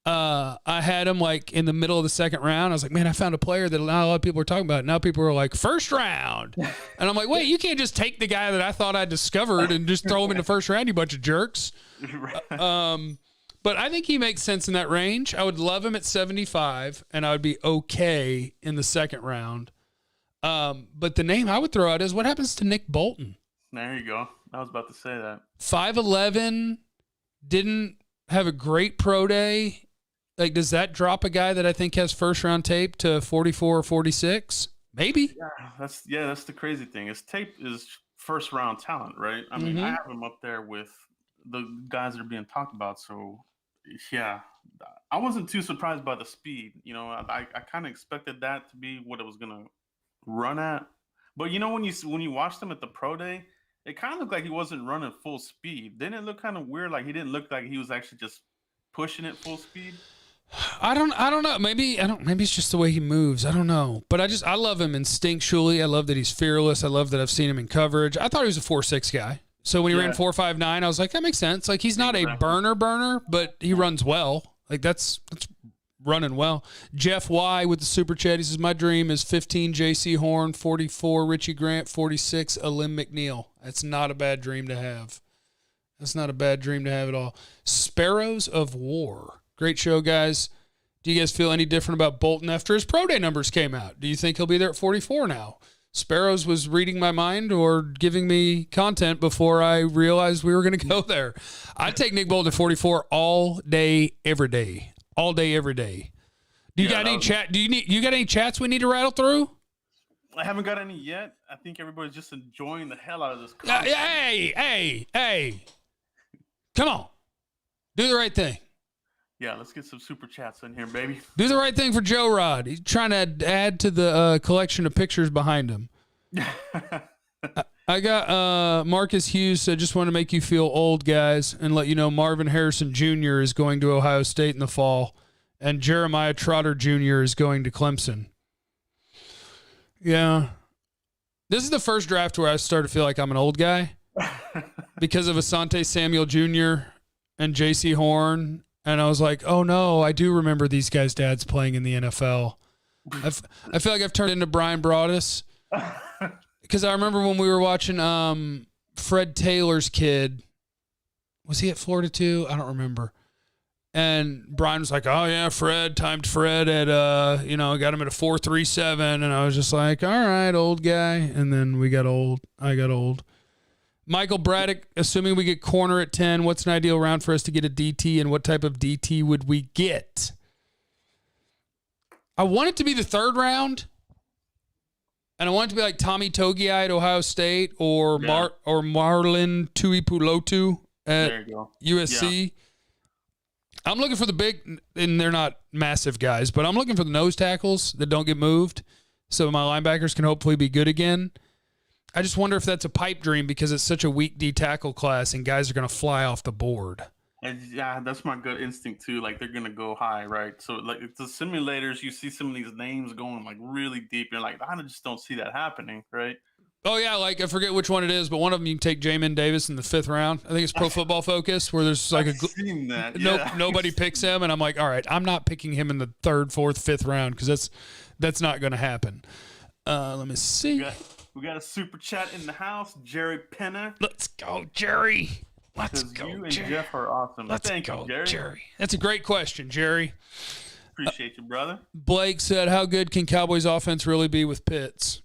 I had him like in the middle of the second round. I was like, man, I found a player that not a lot of people are talking about. Now people are like, first round. And I'm like, wait, you can't just take the guy that I thought I discovered and just throw him in the first round, you bunch of jerks. But I think he makes sense in that range. I would love him at 75, and I would be okay in the second round. But the name I would throw out is, what happens to Nick Bolton? There you go. I was about to say that. 5'11", didn't have a great pro day. Like, does that drop a guy that I think has first-round tape to 44 or 46? Maybe. Yeah, that's the crazy thing. His tape is first-round talent, right? I mean, I have him up there with the guys that are being talked about. So, yeah, I wasn't too surprised by the speed. You know, I kind of expected that to be what it was going to run at. But, you know, when you watched him at the pro day, it kind of looked like he wasn't running full speed. Didn't it look kind of weird? Like he didn't look like he was actually just pushing it full speed. I don't know. Maybe it's just the way he moves. I don't know. But I love him instinctually. I love that he's fearless. I love that I've seen him in coverage. I thought he was a 4.6 guy. So when he ran 4.59, I was like, that makes sense. Like, he's not a burner, but he runs well. Like, that's running well. Jeff Y with the super chat. He says, my dream is 15 J.C. Horn, 44 Richie Grant, 46 Alim McNeil. That's not a bad dream to have. That's not a bad dream to have at all. Sparrows of War. Great show, guys. Do you guys feel any different about Bolton after his pro day numbers came out? Do you think he'll be there at 44 now? Sparrows was reading my mind or giving me content before I realized we were going to go there. I'd take Nick Bolton at 44 all day, every day. All day, every day. Do you got any chat? You got any chats we need to rattle through? I haven't got any yet. I think everybody's just enjoying the hell out of this. Hey. Come on. Do the right thing. Yeah, let's get some super chats in here, baby. Do the right thing for Joe Rod. He's trying to add to the collection of pictures behind him. I got Marcus Hughes said, just want to make you feel old, guys, and let you know Marvin Harrison Jr. is going to Ohio State in the fall, and Jeremiah Trotter Jr. is going to Clemson. Yeah. This is the first draft where I started to feel like I'm an old guy because of Asante Samuel Jr. and J.C. Horn. And I was like, oh, no, I do remember these guys' dads playing in the NFL. I feel like I've turned into Brian Broaddus. Because I remember when we were watching Fred Taylor's kid. Was he at Florida too? I don't remember. And Brian was like, oh, yeah, timed Fred at, got him at a 4.37. And I was just like, all right, old guy. And then we got old. I got old. Michael Braddock, assuming we get corner at 10, what's an ideal round for us to get a DT, and what type of DT would we get? I want it to be the third round, and I want it to be like Tommy Togiai at Ohio State or Marlon Tuipulotu at USC. Yeah. I'm looking for the big, and they're not massive guys, but I'm looking for the nose tackles that don't get moved so my linebackers can hopefully be good again. I just wonder if that's a pipe dream because it's such a weak D tackle class and guys are going to fly off the board. And yeah, that's my gut instinct too. Like, they're going to go high, right? So like the simulators, you see some of these names going like really deep. You're like, I just don't see that happening, right? Oh yeah, like I forget which one it is, but one of them you can take Jamin Davis in the 5th round. I think it's Pro Football Focus where there's like nobody picks him, and I'm like, all right, I'm not picking him in the 3rd, 4th, 5th round because that's not going to happen. Let me see. We got a super chat in the house, Jerry Penner. Let's go, Jerry. Let's go, you and Jerry. Jeff are awesome. Thank you, Jerry. That's a great question, Jerry. Appreciate you, brother. Blake said, how good can Cowboys offense really be with Pitts?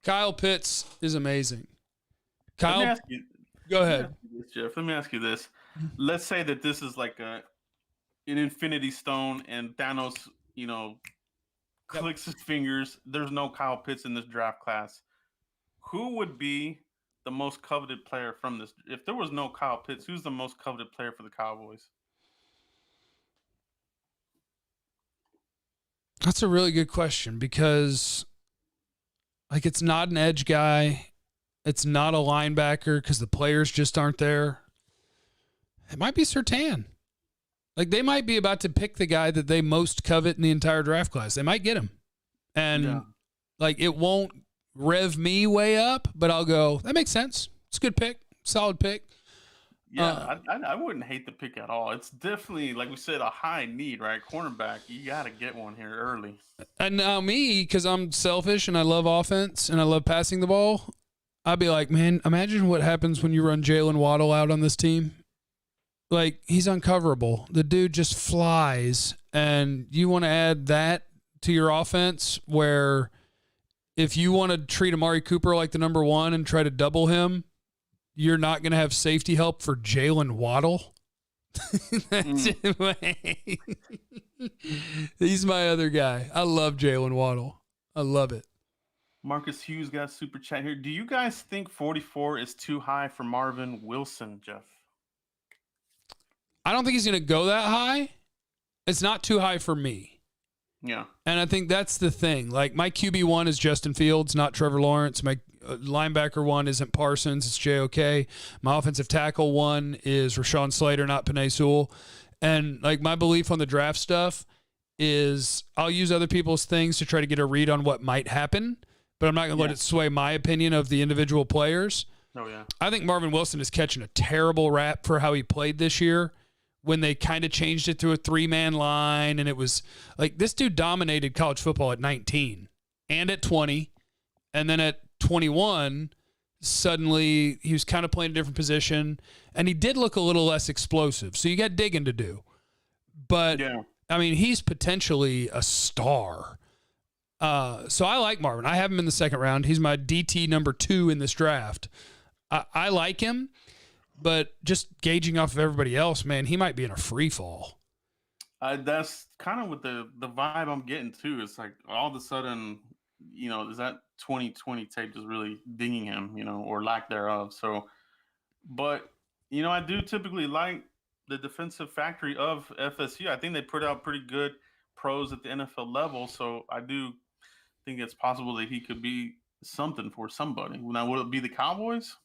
Kyle Pitts is amazing. Kyle, Let me ask you, go let me ahead. ask you this, Jeff. Let me ask you this. Let's say that this is like an infinity stone and Thanos, clicks his fingers. There's no Kyle Pitts in this draft class. Who would be the most coveted player from this? If there was no Kyle Pitts, who's the most coveted player for the Cowboys? That's a really good question because, it's not an edge guy. It's not a linebacker because the players just aren't there. It might be Surtain. They might be about to pick the guy that they most covet in the entire draft class. They might get him. And, it won't rev me way up, but I'll go, that makes sense. It's a good pick. Solid pick. Yeah, I wouldn't hate the pick at all. It's definitely, like we said, a high need, right? Cornerback, you got to get one here early. And now me, because I'm selfish and I love offense and I love passing the ball, I'd be like, man, imagine what happens when you run Jalen Waddle out on this team. He's uncoverable. The dude just flies. And you want to add that to your offense where if you want to treat Amari Cooper like the number one and try to double him, you're not going to have safety help for Jalen Waddle. He's my other guy. I love Jalen Waddle. I love it. Marcus Hughes got a super chat here. Do you guys think 44 is too high for Marvin Wilson, Jeff? I don't think he's going to go that high. It's not too high for me. Yeah. And I think that's the thing. My QB1 is Justin Fields, not Trevor Lawrence. My linebacker 1 isn't Parsons, it's JOK. My offensive tackle 1 is Rashawn Slater, not Penei Sewell. And my belief on the draft stuff is I'll use other people's things to try to get a read on what might happen, but I'm not going to let it sway my opinion of the individual players. Oh, yeah. I think Marvin Wilson is catching a terrible rap for how he played this year when they kind of changed it to a 3-man line. And it was this dude dominated college football at 19 and at 20. And then at 21, suddenly he was kind of playing a different position. And he did look a little less explosive. So you got digging to do. But, he's potentially a star. So I like Marvin. I have him in the second round. He's my DT number 2 in this draft. I like him. But just gauging off of everybody else, man, he might be in a free fall. That's kind of what the vibe I'm getting too. It's all of a sudden, is that 2020 tape just really dinging him, or lack thereof. So, but, I do typically like the defensive factory of FSU. I think they put out pretty good pros at the NFL level. So I do think it's possible that he could be something for somebody. Now, will it be the Cowboys?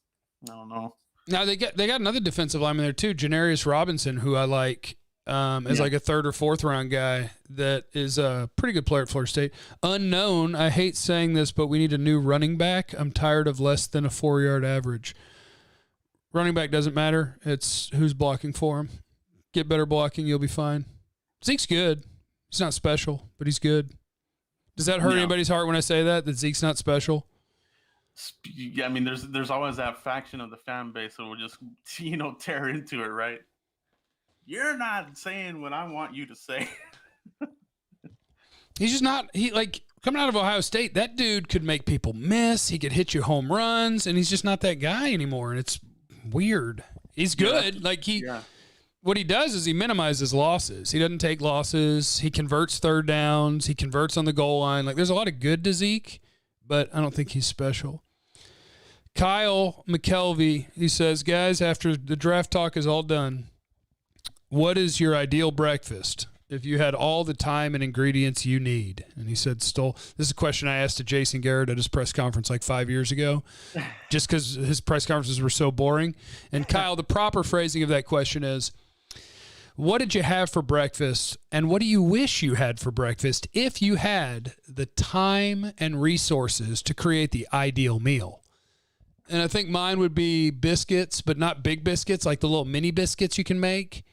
I don't know. Now they got another defensive lineman there too, Janarius Robinson, who I like as a 3rd or 4th round guy that is a pretty good player at Florida State. Unknown, I hate saying this, but we need a new running back. I'm tired of less than a 4-yard average. Running back doesn't matter. It's who's blocking for him. Get better blocking, you'll be fine. Zeke's good. He's not special, but he's good. Does that hurt anybody's heart when I say that Zeke's not special? Yeah, there's always that faction of the fan base that will just, tear into it, right? You're not saying what I want you to say. He's just not. Coming out of Ohio State, that dude could make people miss. He could hit you home runs, and he's just not that guy anymore. And it's weird. He's good. What he does is he minimizes losses. He doesn't take losses. He converts 3rd downs. He converts on the goal line. There's a lot of good to Zeke, but I don't think he's special. Kyle McKelvey, he says, guys, after the draft talk is all done, what is your ideal breakfast if you had all the time and ingredients you need? And he said, this is a question I asked to Jason Garrett at his press conference 5 years ago, just because his press conferences were so boring. And Kyle, the proper phrasing of that question is, what did you have for breakfast, and what do you wish you had for breakfast if you had the time and resources to create the ideal meal? And I think mine would be biscuits, but not big biscuits, like the little mini biscuits you can make,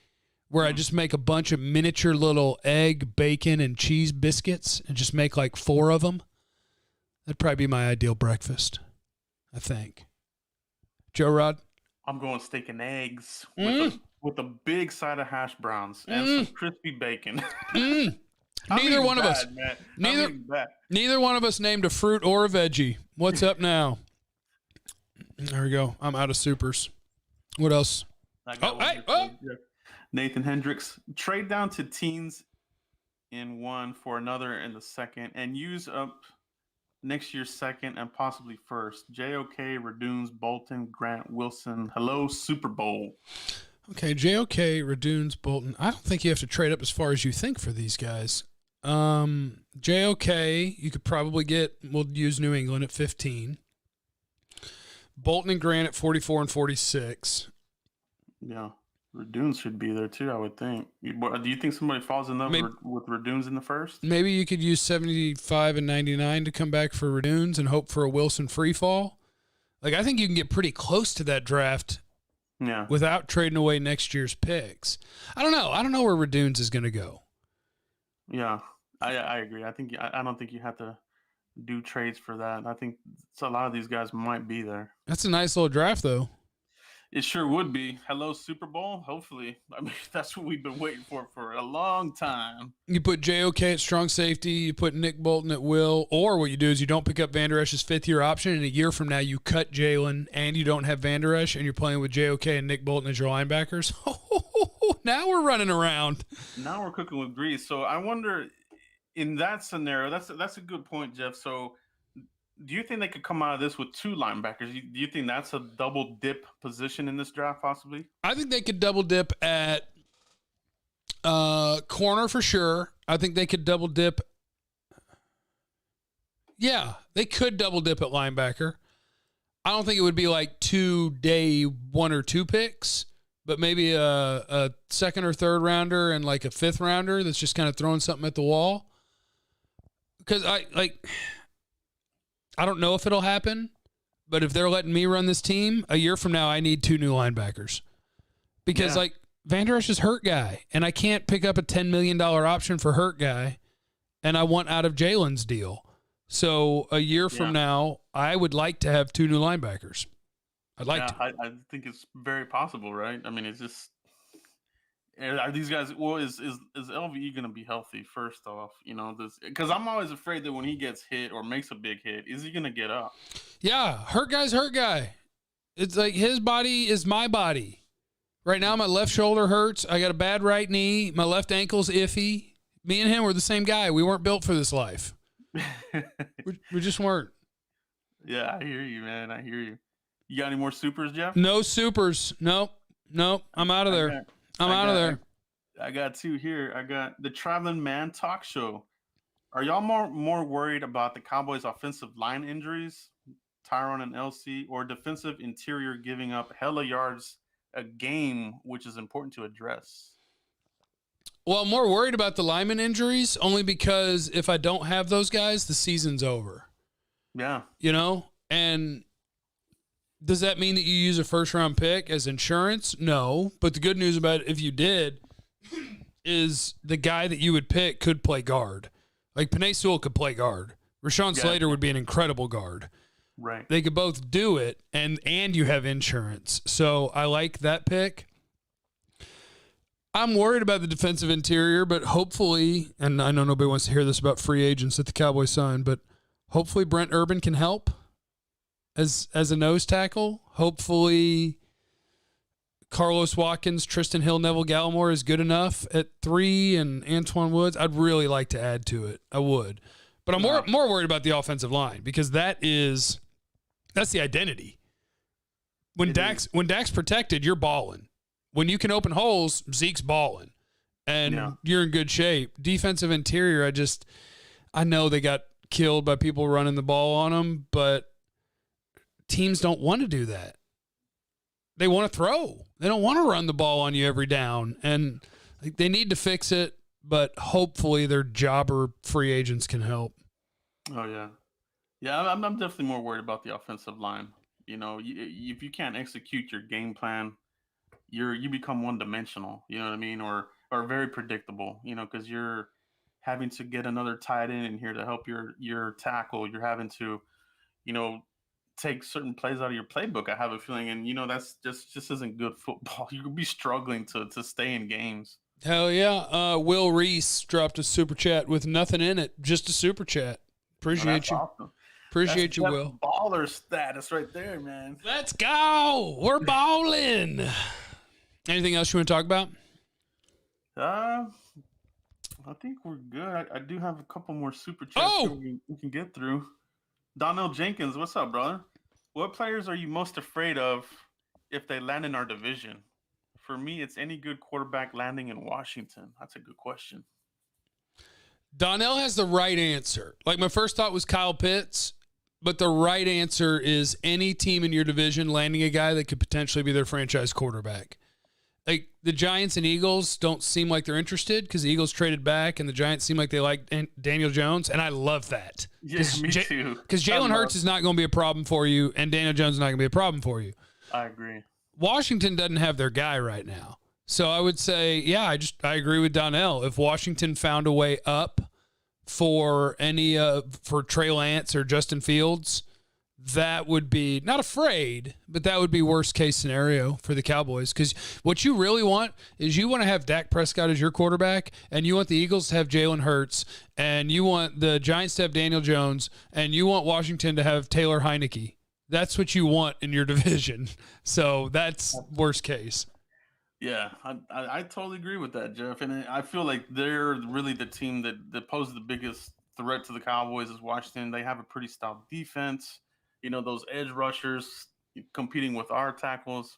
where I just make a bunch of miniature little egg, bacon, and cheese biscuits and just make 4 of them. That'd probably be my ideal breakfast. I think. Joe Rod? I'm going steak and eggs Mm, with a big side of hash browns and some mm, crispy bacon. mm. I'm Neither eating one of us. bad, man. I'm Neither eating bad. neither one of us named a fruit or a veggie. What's up now? There we go. I'm out of supers. What else? I Oh, got one hey, here for oh. you. Nathan Hendricks. Trade down to teens in one for another in the second and use up next year's second and possibly first. JOK, Radunes, Bolton, Grant, Wilson. Hello, Super Bowl. Okay, JOK, Radunes, Bolton. I don't think you have to trade up as far as you think for these guys. JOK, you could probably get, we'll use New England at 15. Bolton and Grant at 44 and 46. Yeah. Radunes should be there too, I would think. Do you think somebody falls in love with Radunes in the first? Maybe you could use 75 and 99 to come back for Radunes and hope for a Wilson free fall. Like, I think you can get pretty close to that draft without trading away next year's picks. I don't know. I don't know where Radunes is going to go. Yeah, I agree. I don't think you have to do trades for that. I think a lot of these guys might be there. That's a nice little draft, though. It sure would be. Hello, Super Bowl. Hopefully. I mean, that's what we've been waiting for a long time. You put JOK at strong safety, you put Nick Bolton at will, or what you do is you don't pick up Van Der Esch's fifth-year option, and a year from now you cut Jalen and you don't have Van Der Esch, and you're playing with JOK and Nick Bolton as your linebackers. Now we're running around. Now we're cooking with grease. So I wonder, in that scenario, that's a good point, Jeff. So do you think they could come out of this with two linebackers? Do you think that's a double dip position in this draft, possibly? I think they could double dip at corner for sure. I think they could double dip. Yeah, they could double dip at linebacker. I don't think it would be like 2 day 1 or 2 picks, but maybe a second or third rounder and like a fifth rounder that's just kind of throwing something at the wall. Because I don't know if it'll happen, but if they're letting me run this team, a year from now, I need 2 new linebackers. Because, Van Der Esch is hurt guy, and I can't pick up a $10 million option for hurt guy, and I want out of Jalen's deal. So a year from now, I would like to have 2 new linebackers. I'd like to. I think it's very possible, right? I mean, it's just... Are these guys? Well, is LVE going to be healthy? First off, because I'm always afraid that when he gets hit or makes a big hit, is he going to get up? Yeah, hurt guy's hurt guy. It's like his body is my body. Right now, my left shoulder hurts. I got a bad right knee. My left ankle's iffy. Me and him were the same guy. We weren't built for this life. we just weren't. Yeah, I hear you, man. I hear you. You got any more supers, Jeff? No supers. Nope. I'm out of there. I'm out of there. I got 2 here. I got the Traveling Man Talk Show. Are y'all more worried about the Cowboys' offensive line injuries, Tyron and LC, or defensive interior giving up hella yards a game, which is important to address? Well, I'm more worried about the lineman injuries only because if I don't have those guys, the season's over. Yeah. And does that mean that you use a first-round pick as insurance? No. But the good news about it, if you did, is the guy that you would pick could play guard. Like Penei Sewell could play guard. Rashawn Slater would be an incredible guard. Right. They could both do it, and you have insurance. So I like that pick. I'm worried about the defensive interior, but hopefully, and I know nobody wants to hear this about free agents that the Cowboys signed, but hopefully Brent Urban can help as a nose tackle. Hopefully Carlos Watkins, Tristan Hill, Neville Gallimore is good enough at 3, and Antoine Woods. I'd really like to add to it. I would. But I'm more worried about the offensive line because that's the identity. When Dak's protected, you're balling. When you can open holes, Zeke's balling. And you're in good shape. Defensive interior, I know they got killed by people running the ball on them, but teams don't want to do that. They want to throw. They don't want to run the ball on you every down. And they need to fix it, but hopefully their jobber free agents can help. Oh, yeah. Yeah, I'm definitely more worried about the offensive line. If you can't execute your game plan, you become one-dimensional, you know what I mean? Or very predictable, because you're having to get another tight end in here to help your tackle. You're having to, take certain plays out of your playbook. I have a feeling, and that's just isn't good football. You could be struggling to stay in games. Hell yeah. Will Reese dropped a super chat with nothing in it, just a super chat. Appreciate you. Awesome. Appreciate you, That's Will. Baller status right there, man. Let's go. We're balling. Anything else you want to talk about? I think we're good. I do have a couple more super chats we can get through. Donnell Jenkins, what's up, brother? What players are you most afraid of if they land in our division? For me, it's any good quarterback landing in Washington. That's a good question. Donnell has the right answer. Like, my first thought was Kyle Pitts, but the right answer is any team in your division landing a guy that could potentially be their franchise quarterback. Like, the Giants and Eagles don't seem like they're interested because the Eagles traded back and the Giants seem like they like Daniel Jones, and I love that. Yeah, me too. Because Jalen Hurts is not going to be a problem for you, and Daniel Jones is not going to be a problem for you. I agree. Washington doesn't have their guy right now. So I would say, yeah, I agree with Donnell. If Washington found a way up for for Trey Lance or Justin Fields, that would be, not afraid, but that would be worst case scenario for the Cowboys. Because what you really want is you want to have Dak Prescott as your quarterback, and you want the Eagles to have Jalen Hurts, and you want the Giants to have Daniel Jones, and you want Washington to have Taylor Heineke. That's what you want in your division. So that's worst case. Yeah, I totally agree with that, Jeff. And I feel like they're really the team that poses the biggest threat to the Cowboys is Washington. They have a pretty stout defense. Those edge rushers competing with our tackles.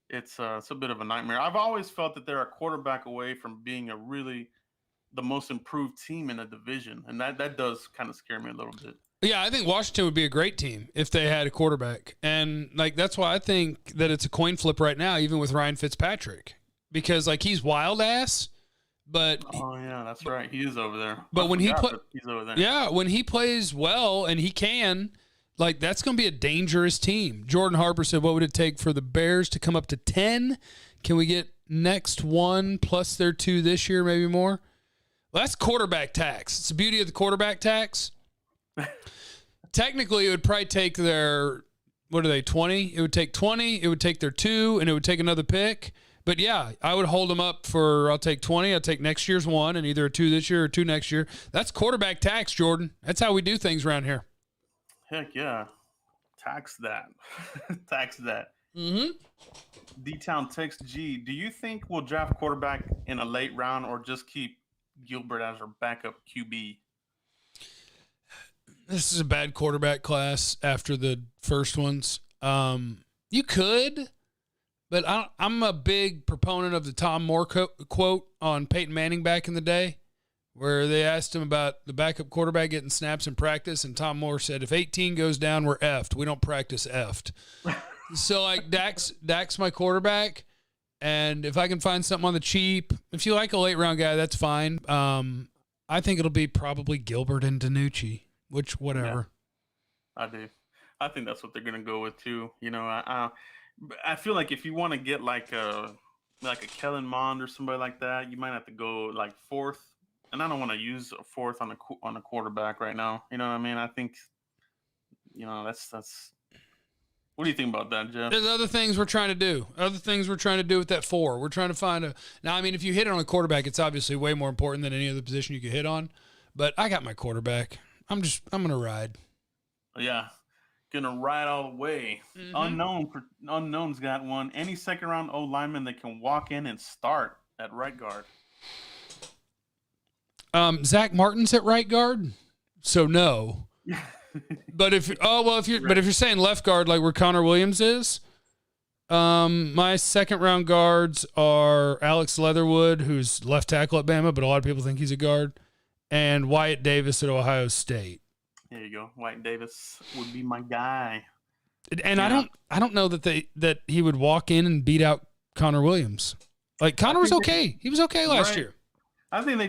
It's a bit of a nightmare. I've always felt that they're a quarterback away from being the most improved team in the division. And that does kind of scare me a little bit. Yeah, I think Washington would be a great team if they had a quarterback. And, that's why I think that it's a coin flip right now, even with Ryan Fitzpatrick. Because, he's wild ass, but... Oh, yeah, that's right. He is over there. But when he's over there. Yeah, when he plays well, and he can, that's going to be a dangerous team. Jordan Harper said, what would it take for the Bears to come up to 10? Can we get next one plus their 2 this year, maybe more? Well, that's quarterback tax. It's the beauty of the quarterback tax. Technically, it would probably take their, 20? It would take 20, it would take their 2, and it would take another pick. But, yeah, I would hold them up for, I'll take 20, I'll take next year's 1, and either a 2 this year or 2 next year. That's quarterback tax, Jordan. That's how we do things around here. Heck, yeah. Tax that. Tax that. Mm-hmm. D-Town text G, do you think we'll draft quarterback in a late round or just keep Gilbert as our backup QB? This is a bad quarterback class after the first ones. You could, but I'm a big proponent of the Tom Moore quote on Peyton Manning back in the day, where they asked him about the backup quarterback getting snaps in practice, and Tom Moore said, if 18 goes down, we're effed. We don't practice effed. So, Dak's my quarterback, and if I can find something on the cheap, if you like a late-round guy, that's fine. I think it'll be probably Gilbert and DiNucci. Which, whatever. Yeah, I do. I think that's what they're gonna go with too. I feel like if you want to get like a Kellen Mond or somebody like that, you might have to go fourth. And I don't want to use a fourth on a quarterback right now. You know what I mean? I think, that's. What do you think about that, Jeff? There's other things we're trying to do. Other things we're trying to do with that 4. We're trying to find now. I mean, if you hit it on a quarterback, it's obviously way more important than any other position you could hit on. But I got my quarterback. I'm going to ride. Yeah. Going to ride all the way. Mm-hmm. Unknown's got one. Any second-round O-lineman that can walk in and start at right guard. Zach Martin's at right guard, so no. But if you're saying left guard like where Connor Williams is, my second-round guards are Alex Leatherwood, who's left tackle at Bama, but a lot of people think he's a guard, and Wyatt Davis at Ohio State. There you go. Wyatt Davis would be my guy. And yeah. I don't know that he would walk in and beat out Connor Williams. Connor was okay. He was okay last year. I think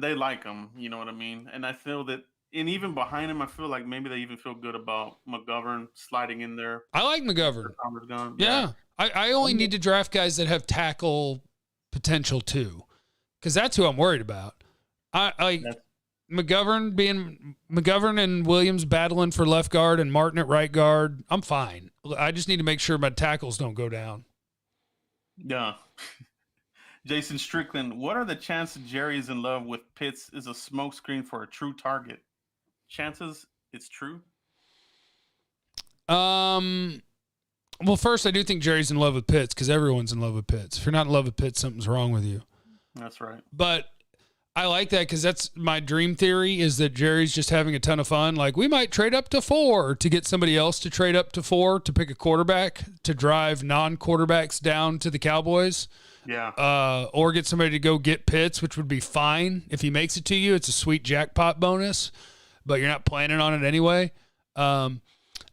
they like him. You know what I mean? And I feel that, and even behind him, I feel like maybe they even feel good about McGovern sliding in there. I like McGovern. Yeah. I only need to draft guys that have tackle potential too, because that's who I'm worried about. McGovern and Williams battling for left guard and Martin at right guard. I'm fine. I just need to make sure my tackles don't go down. Yeah. Jason Strickland, what are the chances Jerry is in love with Pitts is a smokescreen for a true target? Chances it's true? Well, first, I do think Jerry's in love with Pitts because everyone's in love with Pitts. If you're not in love with Pitts, something's wrong with you. That's right. But I like that because that's my dream theory is that Jerry's just having a ton of fun. Like, we might trade up to 4 to get somebody else to trade up to 4 to pick a quarterback to drive non-quarterbacks down to the Cowboys. Yeah. Or get somebody to go get Pitts, which would be fine. If he makes it to you, it's a sweet jackpot bonus, but you're not planning on it anyway.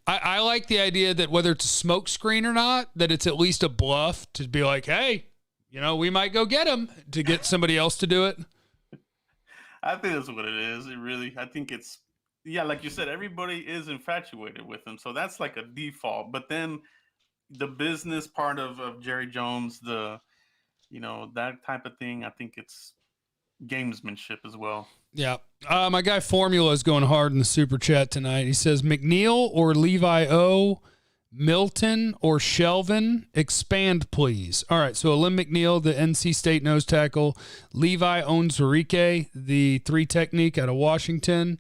I like the idea that whether it's a smoke screen or not, that it's at least a bluff to be like, hey, we might go get him to get somebody else to do it. I think that's what it is. I think it's, like you said, everybody is infatuated with him. So that's like a default. But then the business part of Jerry Jones, that type of thing, I think it's gamesmanship as well. Yeah. My guy Formula is going hard in the super chat tonight. He says McNeil or Levi O, Milton or Shelvin, expand please. All right, so Alim McNeil, the NC State nose tackle. Levi Onwuzurike, the 3 technique out of Washington.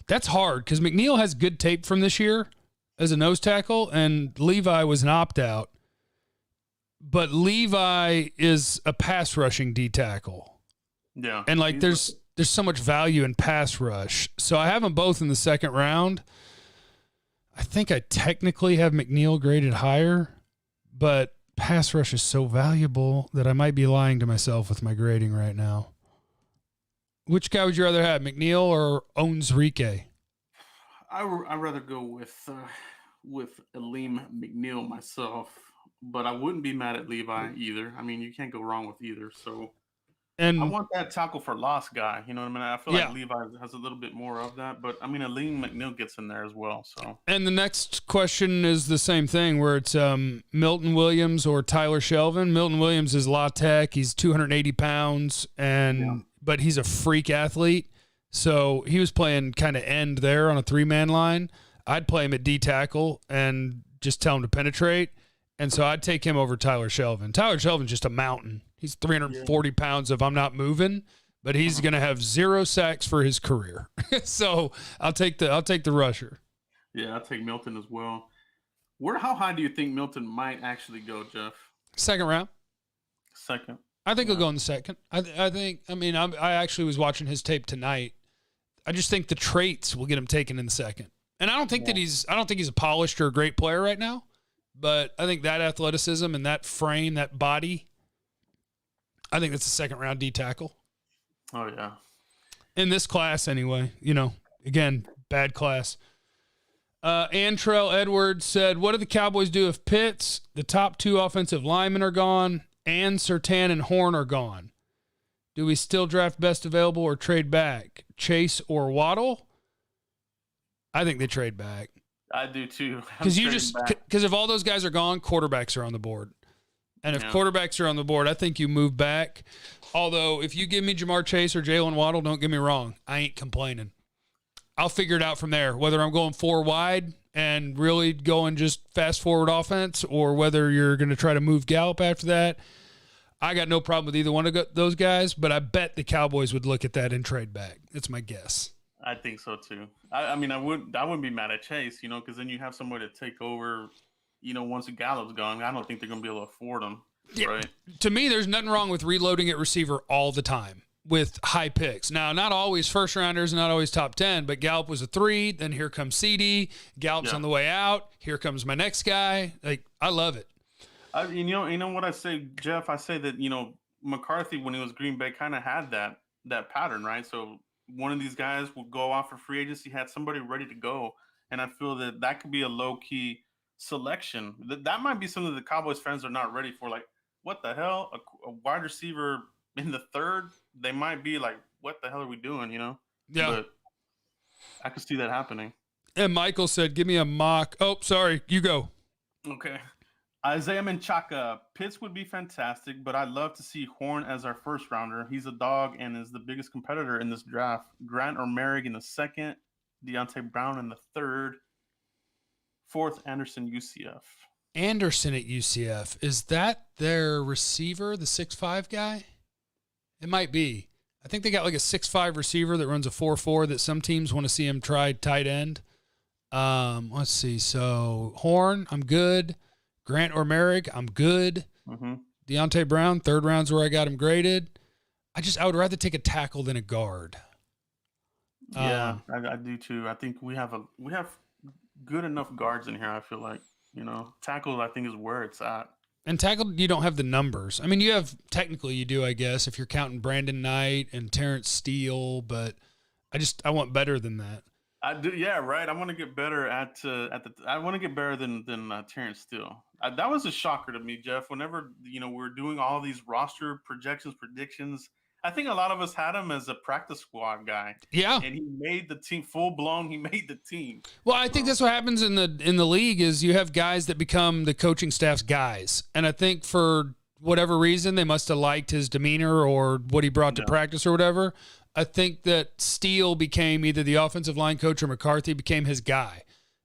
That's hard because McNeil has good tape from this year as a nose tackle, and Levi was an opt-out. But Levi is a pass rushing D tackle. Yeah. And there's so much value in pass rush. So I have them both in the second round. I think I technically have McNeil graded higher, but pass rush is so valuable that I might be lying to myself with my grading right now. Which guy would you rather have, McNeil or Onwuzurike? I'd rather go with Alim McNeil myself, but I wouldn't be mad at Levi either. I mean, you can't go wrong with either. So I want that tackle for loss guy. You know what I mean? I feel like Levi has a little bit more of that, but I mean, Alim McNeil gets in there as well. So. And the next question is the same thing, where it's Milton Williams or Tyler Shelvin. Milton Williams is La Tech. He's 280 pounds, but he's a freak athlete. So he was playing kind of end there on a 3-man line. I'd play him at D tackle and just tell him to penetrate. And so I'd take him over Tyler Shelvin. Tyler Shelvin's just a mountain. He's 340 pounds of I'm not moving, but he's going to have 0 sacks for his career. So I'll take the rusher. Yeah, I'll take Milton as well. How high do you think Milton might actually go, Jeff? Second round. Second. I think he'll go in the second. I actually was watching his tape tonight. I just think the traits will get him taken in the second. And I don't think he's a polished or a great player right now, but I think that athleticism and that frame, that body, I think that's a second round D tackle. Oh yeah. In this class anyway, again, bad class. Antrell Edwards said, what do the Cowboys do if Pitts, the top 2 offensive linemen are gone, and Surtain and Horn are gone? Do we still draft best available or trade back? Chase or Waddle? I think they trade back. I do too. Because if all those guys are gone, quarterbacks are on the board. And if quarterbacks are on the board, I think you move back. Although, if you give me Jamar Chase or Jalen Waddle, don't get me wrong, I ain't complaining. I'll figure it out from there, whether I'm going 4 wide and really going just fast-forward offense or whether you're going to try to move Gallup after that. I got no problem with either one of those guys, but I bet the Cowboys would look at that and trade back. That's my guess. I think so, too. I wouldn't be mad at Chase, because then you have somebody to take over – once Gallup's gone, I don't think they're going to be able to afford him, right? To me, there's nothing wrong with reloading at receiver all the time with high picks. Now, not always first rounders, not always top 10, but Gallup was a 3. Then here comes CD. Gallup's on the way out. Here comes my next guy. I love it. You know what I say, Jeff? I say that McCarthy, when he was Green Bay, kind of had that pattern, right? So one of these guys would go off for free agency, had somebody ready to go, and I feel that could be a low key selection. That might be something the Cowboys fans are not ready for. Like, what the hell? A wide receiver in the 3rd? They might be like, what the hell are we doing, Yeah. But I could see that happening. And Michael said, give me a mock. Oh, sorry. You go. Okay. Isaiah Menchaca. Pitts would be fantastic, but I'd love to see Horn as our first rounder. He's a dog and is the biggest competitor in this draft. Grant or Merrick in the second, Deontay Brown in the third, fourth, Anderson, UCF. Anderson at UCF. Is that their receiver, the 6'5" guy? It might be. I think they got like a 6'5" receiver that runs a 4.4 that some teams want to see him try tight end. Let's see. So Horn, I'm good. Grant or Merrick, I'm good. Mm-hmm. Deontay Brown, third round's where I got him graded. I would rather take a tackle than a guard. Yeah, I do too. I think we have good enough guards in here. I feel like, tackle I think is where it's at. And tackle, you don't have the numbers. I mean, technically you do, I guess, if you're counting Brandon Knight and Terrence Steele, but I want better than that. I do, yeah, right. I want to get better I want to get better than Terrence Steele. That was a shocker to me, Jeff. Whenever we're doing all these roster predictions, I think a lot of us had him as a practice squad guy. Yeah, and he made the team full blown. He made the team. Well, I think that's what happens in the league is you have guys that become the coaching staff's guys, and I think for whatever reason they must have liked his demeanor or what he brought to practice or whatever. I think that Steele became either the offensive line coach or McCarthy became his guy.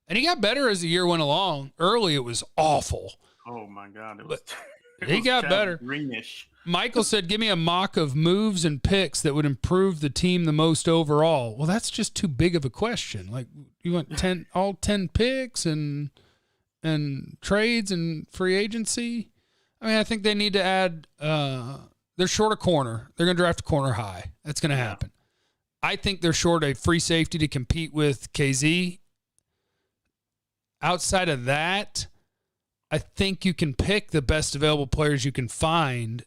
And he got better as the year went along. Early, it was awful. Oh, my God. He got better. Greenish. Michael said, give me a mock of moves and picks that would improve the team the most overall. Well, that's just too big of a question. Like, you want all 10 picks and trades and free agency? I mean, I think they need to add they're short a corner. They're going to draft a corner high. That's going to happen. I think they're short a free safety to compete with KZ. Outside of that, I think you can pick the best available players you can find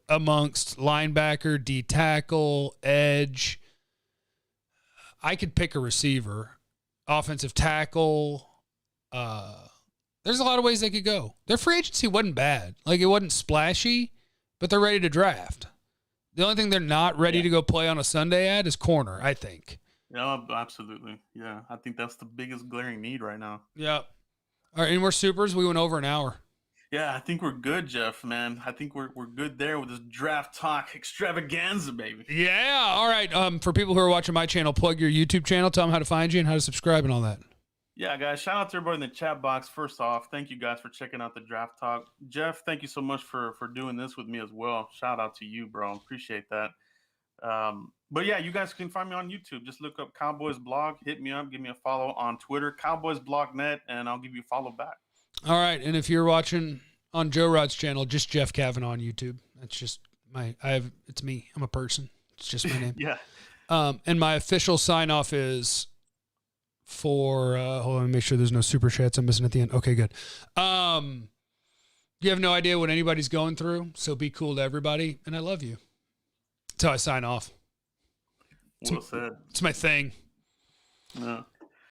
amongst linebacker, D tackle, edge. I could pick a receiver, offensive tackle. There's a lot of ways they could go. Their free agency wasn't bad. Like, it wasn't splashy, but they're ready to draft. The only thing they're not ready to go play on a Sunday at is corner, I think. Yeah, absolutely. Yeah, I think that's the biggest glaring need right now. Yeah. All right, any more supers? We went over an hour. Yeah, I think we're good, Jeff, man. I think we're good there with this draft talk extravaganza, baby. Yeah. All right. For people who are watching my channel, plug your YouTube channel. Tell them how to find you and how to subscribe and all that. Yeah, guys, shout out to everybody in the chat box. First off, thank you guys for checking out the draft talk. Jeff, thank you so much for doing this with me as well. Shout out to you, bro. Appreciate that. But yeah, you guys can find me on YouTube. Just look up Cowboys Blog. Hit me up. Give me a follow on Twitter, CowboysBlogNet, and I'll give you a follow back. All right. And if you're watching on Joe Rod's channel, just Jeff Kavanaugh on YouTube. That's just it's me. I'm a person. It's just my name. Yeah. And my official sign off is for hold on, make sure there's no super chats I'm missing at the end. Okay, good. You have no idea what anybody's going through, so be cool to everybody, and I love you. That's how I sign off. Well said. It's my thing. Yeah.